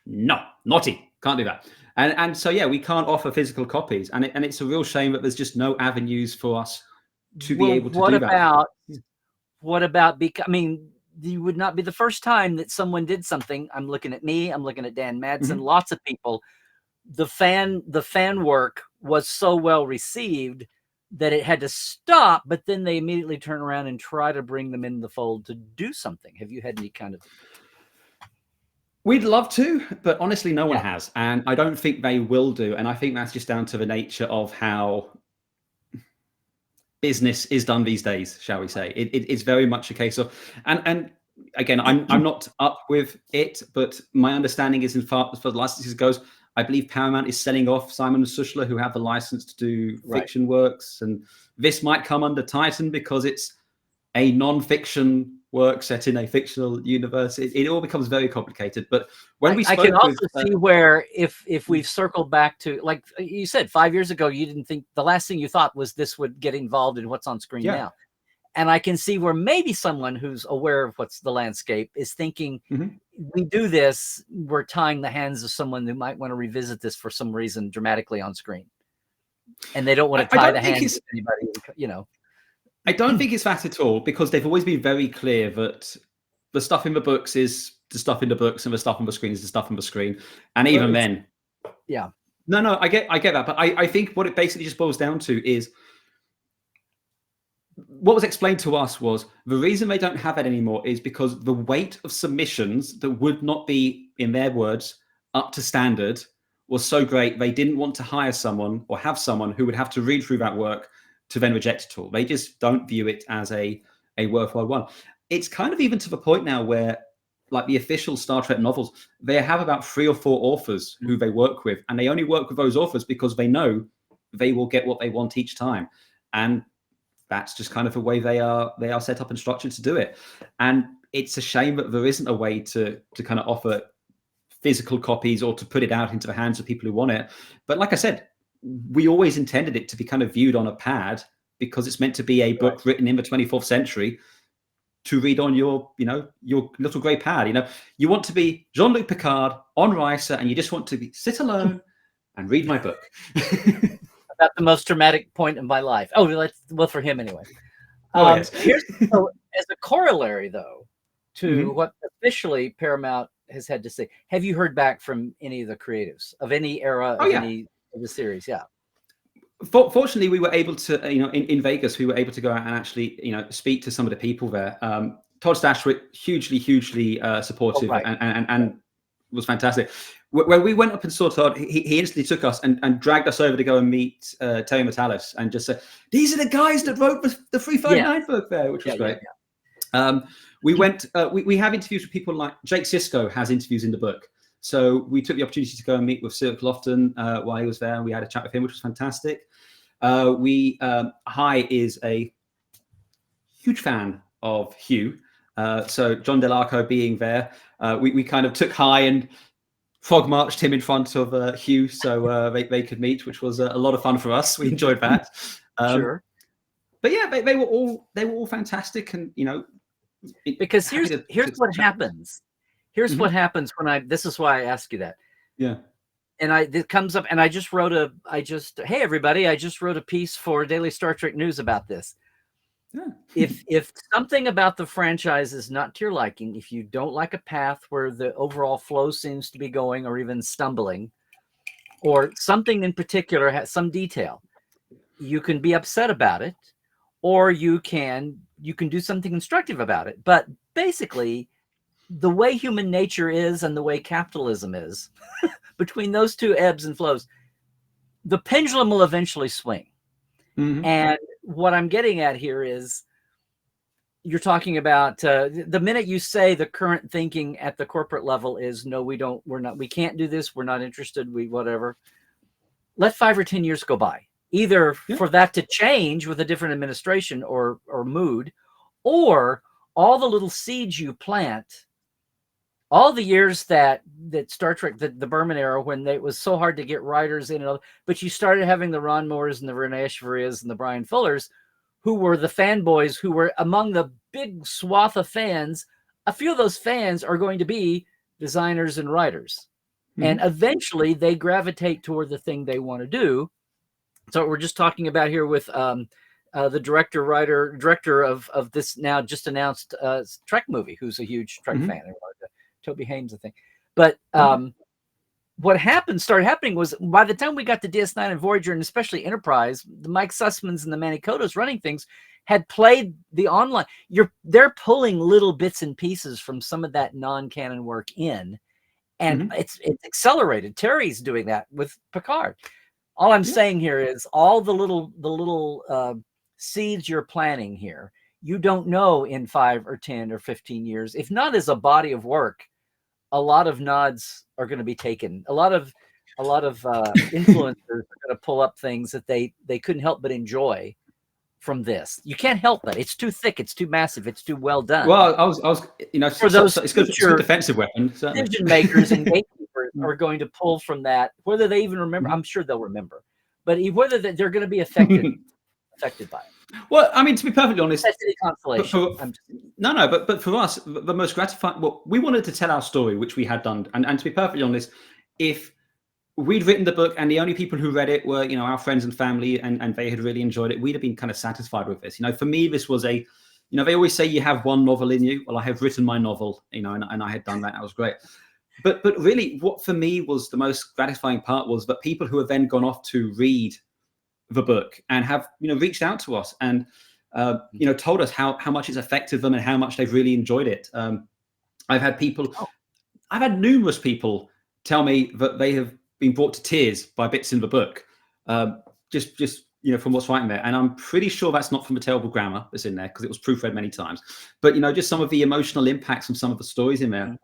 naughty, can't do that. And so yeah, we can't offer physical copies, and it's a real shame that there's just no avenues for us to be Well, able to do that. what about? I mean, you would not be the first time that someone did something. I'm looking at me. I'm looking at Dan Madsen. Lots of people. The fan work was so well received that it had to stop. But then they immediately turn around and try to bring them in the fold to do something. Have you had any kind of? We'd love to, but honestly, no one has, and I don't think they will do. And I think that's just down to the nature of how business is done these days, shall we say. It's very much a case of, and again, I'm not up with it, but my understanding is, in far as the licenses goes, I believe Paramount is selling off Simon and Schuster, who have the license to do fiction works, and this might come under Titan because it's a non-fiction work set in a fictional universe. It all becomes very complicated. But when we spoke, I can also see where if we've circled back to, like you said, 5 years ago, you didn't think, the last thing you thought was this would get involved in what's on screen now. And I can see where maybe someone who's aware of what's the landscape is thinking, we do this, we're tying the hands of someone who might want to revisit this for some reason dramatically on screen. And they don't want to tie the hands of anybody, you know. I don't think it's that at all, because they've always been very clear that the stuff in the books is the stuff in the books, and the stuff on the screen is the stuff on the screen. And even then, no, I get that, but I think what it basically just boils down to is, what was explained to us was the reason they don't have that anymore is because the weight of submissions that would not be, in their words, up to standard was so great they didn't want to hire someone or have someone who would have to read through that work to then reject it all. They just don't view it as a worthwhile one. It's kind of even to the point now where, like, the official Star Trek novels, they have about 3 or 4 authors who they work with, and they only work with those authors because they know they will get what they want each time. And that's just kind of the way they are set up and structured to do it. And it's a shame that there isn't a way to kind of offer physical copies or to put it out into the hands of people who want it. But like I said, we always intended it to be kind of viewed on a pad, because it's meant to be a book written in the 24th century to read on your little grey pad. You want to be Jean-Luc Picard on Risa, and you just want to sit alone and read my book. About the most traumatic point in my life. Well, for him anyway. Yes. So as a corollary, though, to what officially Paramount has had to say, have you heard back from any of the creatives of any era of any of the series? Fortunately, we were able to, in Vegas, we were able to go out and actually, speak to some of the people there. Todd Stashwick, hugely supportive, and was fantastic. When we went up and saw Todd, he instantly took us and dragged us over to go and meet Terry Matalis, and just said, "These are the guys that wrote the 359 book there," which was great. We went. We have interviews with people like Jake Sisko has interviews in the book. So we took the opportunity to go and meet with Cyril Lofton while he was there, and we had a chat with him, which was fantastic. Hi is a huge fan of Hugh. So John Delarco being there, we kind of took Hi and frog marched him in front of Hugh, so they could meet, which was a lot of fun for us. We enjoyed that. Sure. But yeah, they were all fantastic, and because here's what happens. Here's what happens when this is why I ask you that. Yeah. And it comes up, and hey everybody, I just wrote a piece for Daily Star Trek News about this. Yeah. If something about the franchise is not to your liking, if you don't like a path where the overall flow seems to be going or even stumbling, or something in particular has some detail, you can be upset about it, or you can do something constructive about it. But basically, the way human nature is and the way capitalism is, between those two ebbs and flows, the pendulum will eventually swing. And what I'm getting at here is, you're talking about the minute you say the current thinking at the corporate level is, no, we can't do this, we're not interested, whatever. Let 5 or 10 years go by, either for that to change with a different administration or mood, or all the little seeds you plant, all the years that Star Trek, the Berman era, when it was so hard to get writers in, but you started having the Ron Moores and the Renee Echevarrias and the Brian Fullers, who were the fanboys, who were among the big swath of fans. A few of those fans are going to be designers and writers. and eventually they gravitate toward the thing they want to do. So we're just talking about here with the director of this now just announced Trek movie, who's a huge Trek fan. Toby Haynes, I think. But what started happening was by the time we got to DS9 and Voyager, and especially Enterprise, the Mike Sussmans and the Manikotos running things had played the online. They're pulling little bits and pieces from some of that non-canon work in, and it's accelerated. Terry's doing that with Picard. All I'm saying here is all the little seeds you're planting here, you don't know in 5 or 10 or 15 years, if not as a body of work, a lot of nods are going to be taken. A lot of influencers are going to pull up things that they couldn't help but enjoy from this. You can't help it. It's too thick. It's too massive. It's too well done. Well, I was, for those, it's good. It's a defensive weapon. Certainly. Decision makers and gatekeepers are going to pull from that, whether they even remember. I'm sure they'll remember, but whether they're going to be affected by it. Well, I mean, to be perfectly honest, consolation. But for us, the most gratifying. Well, we wanted to tell our story, which we had done, and to be perfectly honest, if we'd written the book and the only people who read it were, our friends and family, and they had really enjoyed it, we'd have been kind of satisfied with this. For me, this was they always say you have one novel in you. Well, I have written my novel, and I had done that. That was great. But really, what for me was the most gratifying part was that people who have then gone off to read the book and have reached out to us and told us how much it's affected them and how much they've really enjoyed it. I've had numerous people tell me that they have been brought to tears by bits in the book, just from what's writing there. And I'm pretty sure that's not from the terrible grammar that's in there, because it was proofread many times, but just some of the emotional impacts from some of the stories in there.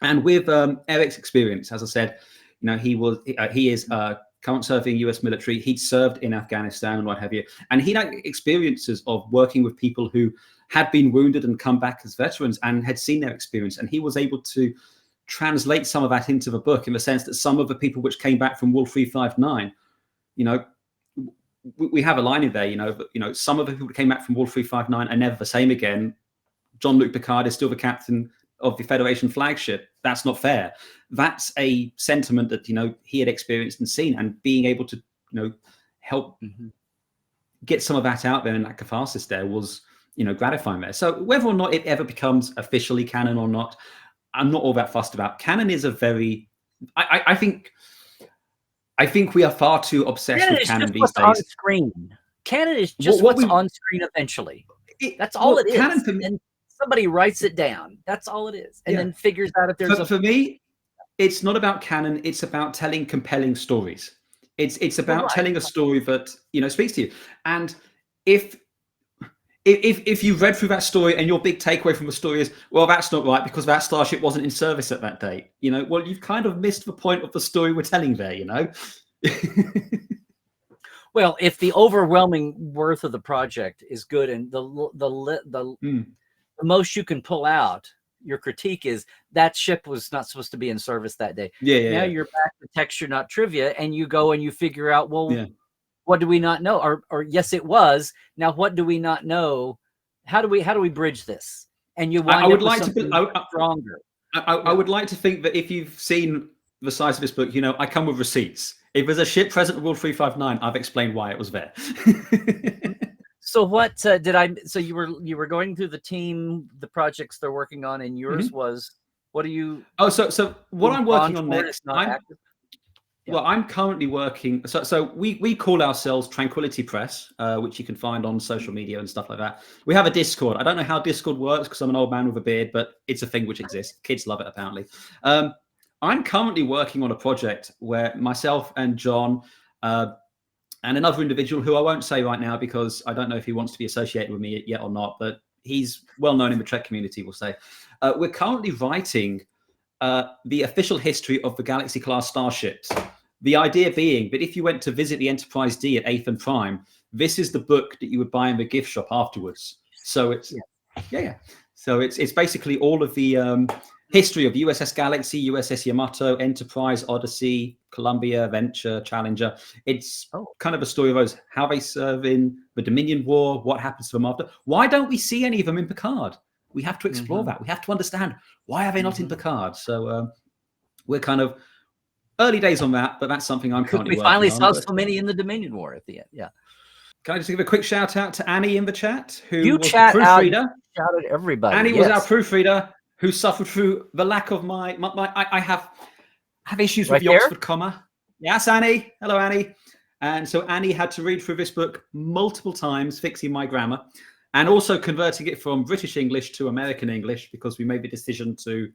And with Eric's experience, as I said, he is current serving US military. He'd served in Afghanistan and what have you. And he had experiences of working with people who had been wounded and come back as veterans and had seen their experience. And he was able to translate some of that into the book, in the sense that some of the people which came back from Wolf359, we have a line in there, some of the people who came back from Wolf359 are never the same again. Jean-Luc Picard is still the captain of the Federation flagship. That's not fair. That's a sentiment that he had experienced and seen, and being able to help get some of that out there, and that catharsis there was gratifying there. So whether or not it ever becomes officially canon or not, I'm not all that fussed about. Canon is a very I think we are far too obsessed with canon these days. On screen. Canon is just what's on screen eventually. That's all it is. Canon for me, somebody writes it down. That's all it is, and then figures out if there's for me, it's not about canon. It's about telling compelling stories. It's about telling a story that speaks to you. And if you read through that story and your big takeaway from the story is, well, that's not right because that starship wasn't in service at that date, well, you've kind of missed the point of the story we're telling there. Well, if the overwhelming worth of the project is good, and the most you can pull out, your critique is that ship was not supposed to be in service that day. Now you're back to texture, not trivia, and you go and you figure out, well, what do we not know? Or yes, it was. Now, what do we not know? How do we bridge this? And you wind up with something stronger. I would like to think that if you've seen the size of this book, I come with receipts. If there's a ship present at Wolf359, I've explained why it was there. So what did I? So you were going through the projects they're working on, and yours was, what do you? Oh, so what I'm working on next. I'm currently working. So we call ourselves Tranquility Press, which you can find on social media and stuff like that. We have a Discord. I don't know how Discord works because I'm an old man with a beard, but it's a thing which exists. Kids love it apparently. I'm currently working on a project where myself and John and another individual who I won't say right now because I don't know if he wants to be associated with me yet or not, but he's well known in the Trek community, we'll say. We're currently writing the official history of the Galaxy-class starships. The idea being that if you went to visit the Enterprise D at 8th and Prime, this is the book that you would buy in the gift shop afterwards. So it's So it's basically all of the history of USS Galaxy, USS Yamato, Enterprise, Odyssey, Columbia, Venture, Challenger. It's kind of a story of those, how they serve in the Dominion War, what happens to them after. Why don't we see any of them in Picard? We have to explore that. We have to understand, why are they not in Picard? So we're kind of early days on that, but that's something I'm currently We working finally on. saw so many in the Dominion War at the end. Yeah. Can I just give a quick shout out to Annie in the chat, who You was chat the out, proofreader? shout out everybody. Annie yes. was our proofreader who suffered through the lack of I have issues with Right the there? Oxford comma. Yes, Annie. Hello, Annie. And so Annie had to read through this book multiple times, fixing my grammar, and also converting it from British English to American English, because we made the decision to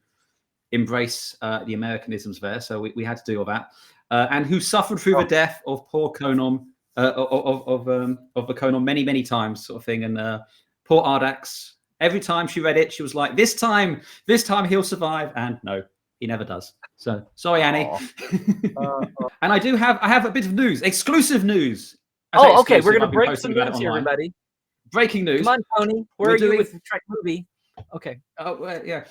embrace the Americanisms there. So we had to do all that. And who suffered through the death of poor Conan, of the Conan many times, sort of thing. And poor Ardax, every time she read it, she was like, this time he'll survive. And no, he never does. So sorry, Annie. And I have a bit of news, exclusive news. Okay. We're going to break some news here, everybody. Breaking news. Come on, Tony. Where are you with the Trek movie? Okay. Oh, yeah.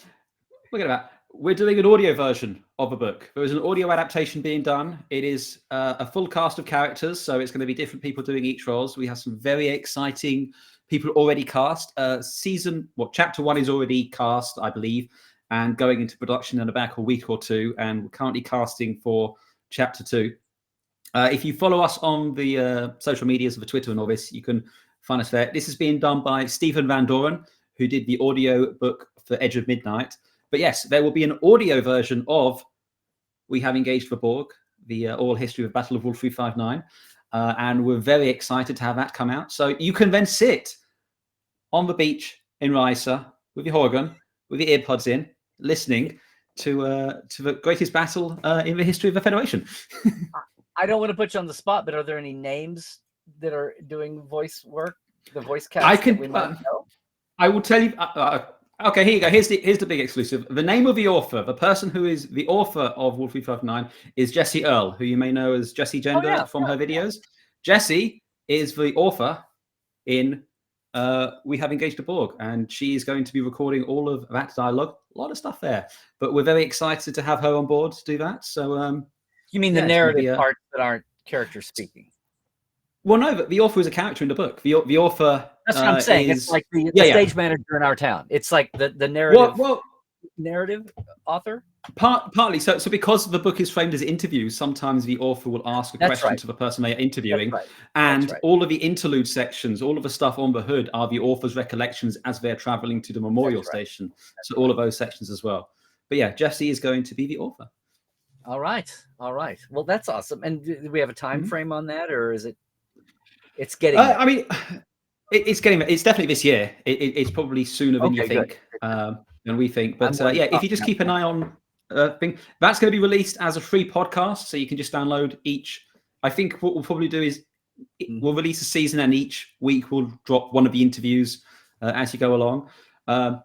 Look at that. We're doing an audio version of a book. There is an audio adaptation being done. It is a full cast of characters, so it's going to be different people doing each roles. We have some very exciting people already cast. Chapter 1 is already cast, I believe, and going into production in about a week or two. And we're currently casting for chapter 2. If you follow us on the social medias of the Twitter and all this, you can find us there. This is being done by Stephen Van Doren, who did the audio book for Edge of Midnight. But yes, there will be an audio version of We Have Engaged the Borg, the oral history of Battle of Wolf359. And we're very excited to have that come out. So you can then sit on the beach in Risa with your Horgan, with your earpods in, listening to the greatest battle in the history of the Federation. I don't want to put you on the spot, but are there any names that are doing voice work, the voice cast that we might know? I will tell you. Okay, here you go. Here's the big exclusive. The name of the author, the person who is the author of Wolf359, is Jessie Earle, who you may know as Jessie Gender from her videos. Yeah. Jessie is the author in We Have Engaged the Borg, and she is going to be recording all of that dialogue. A lot of stuff there, but we're very excited to have her on board to do that. So, you mean the narrative parts that aren't characters speaking? Well, no, but the author is a character in the book. The author. That's what I'm saying. It's like the stage manager in our town. It's like the narrative. Narrative author. Partly. So because the book is framed as interviews, sometimes the author will ask a question to the person they are interviewing, and all of the interlude sections, all of the stuff on the hood, are the author's recollections as they're traveling to the memorial station. So all of those sections as well. But yeah, Jessie is going to be the author. All right. Well, that's awesome. And do we have a time frame on that, or is it? It's getting. I mean, it's getting. It's definitely this year. It's probably sooner than you think, than we think. But yeah, if you just keep an eye on thing, that's going to be released as a free podcast, so you can just download each. I think what we'll probably do is we'll release a season, and each week we'll drop one of the interviews as you go along. I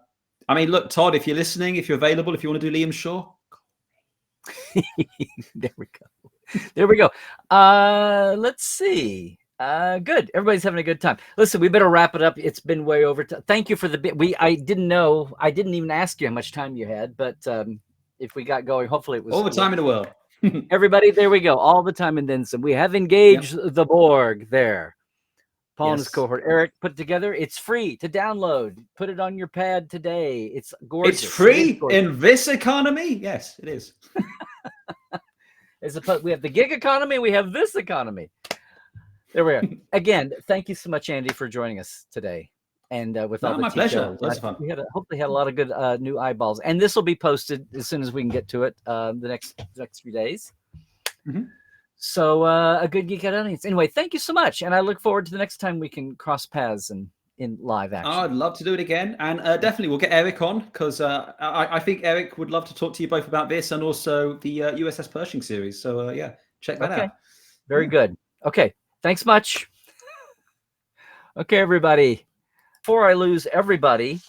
mean, look, Todd, if you're listening, if you're available, if you want to do Liam Shaw. There we go. Let's see. Good. Everybody's having a good time. Listen, we better wrap it up. It's been way over. Thank you for the bit. I didn't know. I didn't even ask you how much time you had, but if we got going, hopefully it was all the time in the world. Everybody, there we go. All the time and then some. We have engaged the Borg there. Paul and his cohort. Eric put it together. It's free to download. Put it on your pad today. It's gorgeous. It's free in this economy. Yes, it is. We have the gig economy. We have this economy. There we are. Again, thank you so much, Andy, for joining us today. And with all the my pleasure. That's fun. We hopefully had a lot of good new eyeballs. And this will be posted as soon as we can get to it the next few days. So a good geek out audience. Anyway, thank you so much. And I look forward to the next time we can cross paths and in live action. I'd love to do it again. And definitely we'll get Eric on, because I think Eric would love to talk to you both about this and also the USS Pershing series. So yeah, check that out. Very good. Okay. Thanks much. Okay, everybody. Before I lose everybody,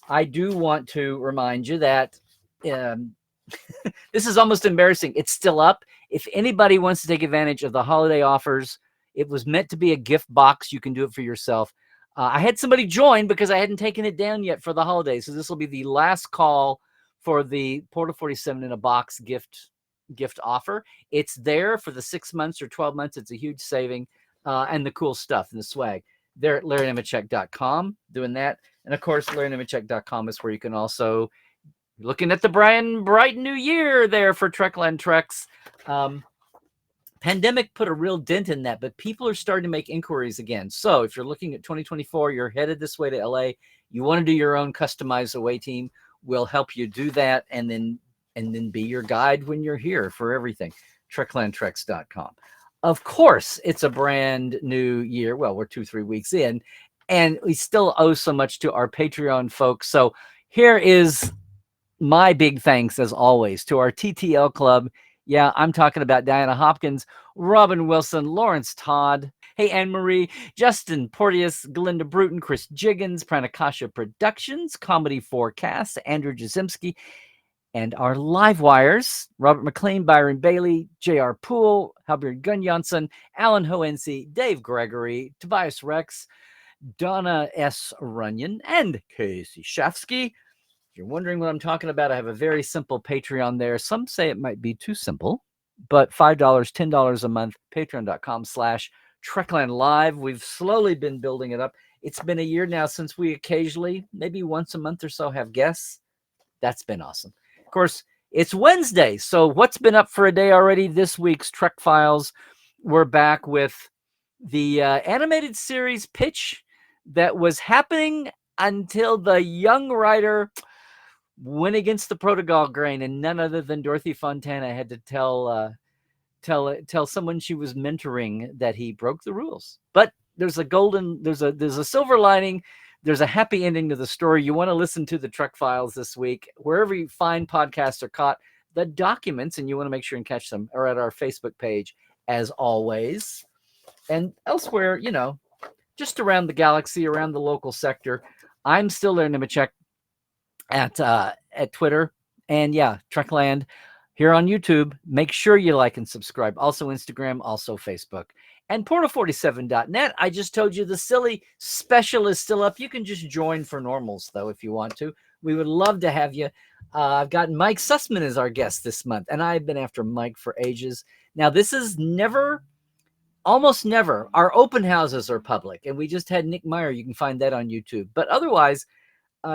I do want to remind you that this is almost embarrassing. It's still up. If anybody wants to take advantage of the holiday offers, it was meant to be a gift box. You can do it for yourself. I had somebody join because I hadn't taken it down yet for the holidays. So this will be the last call for the Portal 47 in a box gift offer. It's there for the 6 months or 12 months. It's a huge saving. And the cool stuff and the swag. They're at LarryNemecek.com doing that. And of course, LarryNemecek.com is where you can also looking at the bright new year there for Trekland Treks. Pandemic put a real dent in that, but people are starting to make inquiries again. So if you're looking at 2024, you're headed this way to LA, you want to do your own customized away team, we'll help you do that, and then be your guide when you're here for everything. Treklandtreks.com. Of course, it's a brand new year. Well, we're 2-3 weeks in, and we still owe so much to our Patreon folks. So here is my big thanks, as always, to our TTL Club. Yeah, I'm talking about Diana Hopkins, Robin Wilson, Lawrence Todd, hey, Anne-Marie, Justin Porteous, Glinda Bruton, Chris Jiggins, Pranakasha Productions, Comedy Forecast, Andrew Jasimski, and our live wires, Robert McLean, Byron Bailey, J.R. Poole, Halbert Gunnjonsson, Alan Hoensi, Dave Gregory, Tobias Rex, Donna S. Runyon, and Casey Shafsky. If you're wondering what I'm talking about, I have a very simple Patreon there. Some say it might be too simple, but $5, $10 a month, patreon.com/Trekland Live. We've slowly been building it up. It's been a year now since we occasionally, maybe once a month or so, have guests. That's been awesome. Of course, it's Wednesday, so what's been up for a day already? This week's Trek Files. We're back with the animated series pitch that was happening until the young writer went against the protocol grain, and none other than Dorothy Fontana had to tell someone she was mentoring that he broke the rules. But there's a silver lining. There's a happy ending to the story. You want to listen to the Trek Files this week, wherever you find podcasts are caught. The documents, and you want to make sure and catch them, are at our Facebook page, as always, and elsewhere, just around the galaxy, around the local sector. I'm still there, Nemecek, at Twitter, and Trekland here on YouTube. Make sure you like and subscribe. Also Instagram, also Facebook, and Portal47.net. I just told you the silly special is still up. You can just join for normals, though, if you want to. We would love to have you. I've got Mike Sussman as our guest this month, and I've been after Mike for ages. Now, this is almost never. Our open houses are public, and we just had Nick Meyer. You can find that on YouTube. But otherwise,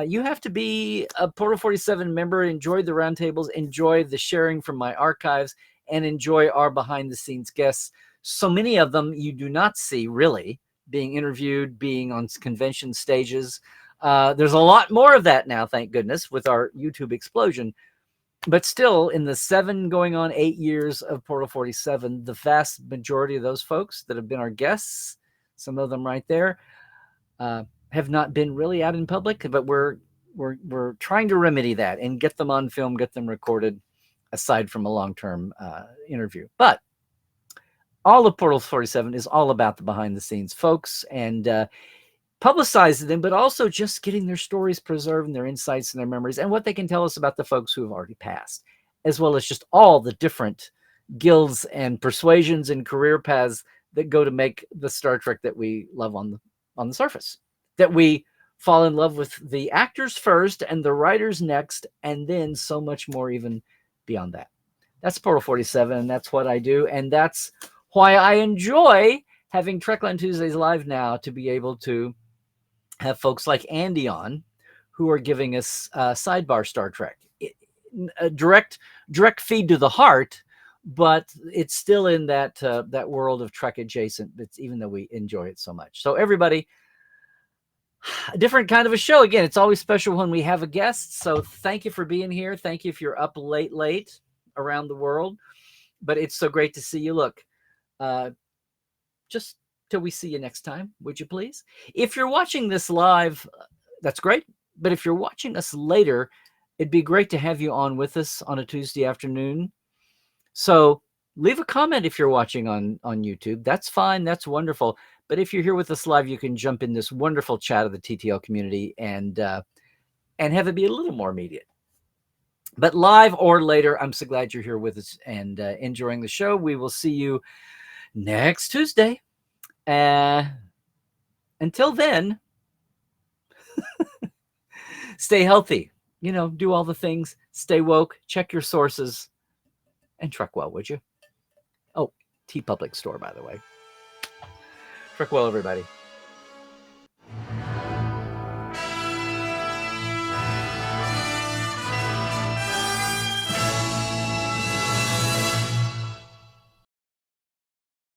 you have to be a Portal 47 member, enjoy the roundtables, enjoy the sharing from my archives, and enjoy our behind-the-scenes guests. So many of them you do not see, really, being interviewed, being on convention stages. There's a lot more of that now, thank goodness, with our YouTube explosion. But still, in the 7 going on 8 years of Portal 47, the vast majority of those folks that have been our guests, some of them right there, have not been really out in public, but we're trying to remedy that and get them on film, get them recorded, aside from a long-term interview. But all of Portal 47 is all about the behind-the-scenes folks and publicizing them, but also just getting their stories preserved and their insights and their memories and what they can tell us about the folks who have already passed, as well as just all the different guilds and persuasions and career paths that go to make the Star Trek that we love on the surface. That we fall in love with the actors first and the writers next, and then so much more even beyond that. That's Portal 47, and that's what I do, and that's why I enjoy having Trekland Tuesdays live now, to be able to have folks like Andy on, who are giving us sidebar Star Trek. A direct feed to the heart, but it's still in that world of Trek adjacent, even though we enjoy it so much. So everybody, a different kind of a show. Again, it's always special when we have a guest. So thank you for being here. Thank you if you're up late around the world. But it's so great to see you. Look, just till we see you next time, would you please? If you're watching this live, that's great. But if you're watching us later, it'd be great to have you on with us on a Tuesday afternoon. So leave a comment if you're watching on YouTube. That's fine. That's wonderful. But if you're here with us live, you can jump in this wonderful chat of the TTL community and have it be a little more immediate. But live or later, I'm so glad you're here with us and enjoying the show. We will see you next Tuesday. Until then, stay healthy. Do all the things. Stay woke. Check your sources. And Trek well, would you? Oh, TeePublic store, by the way. Trek well, everybody.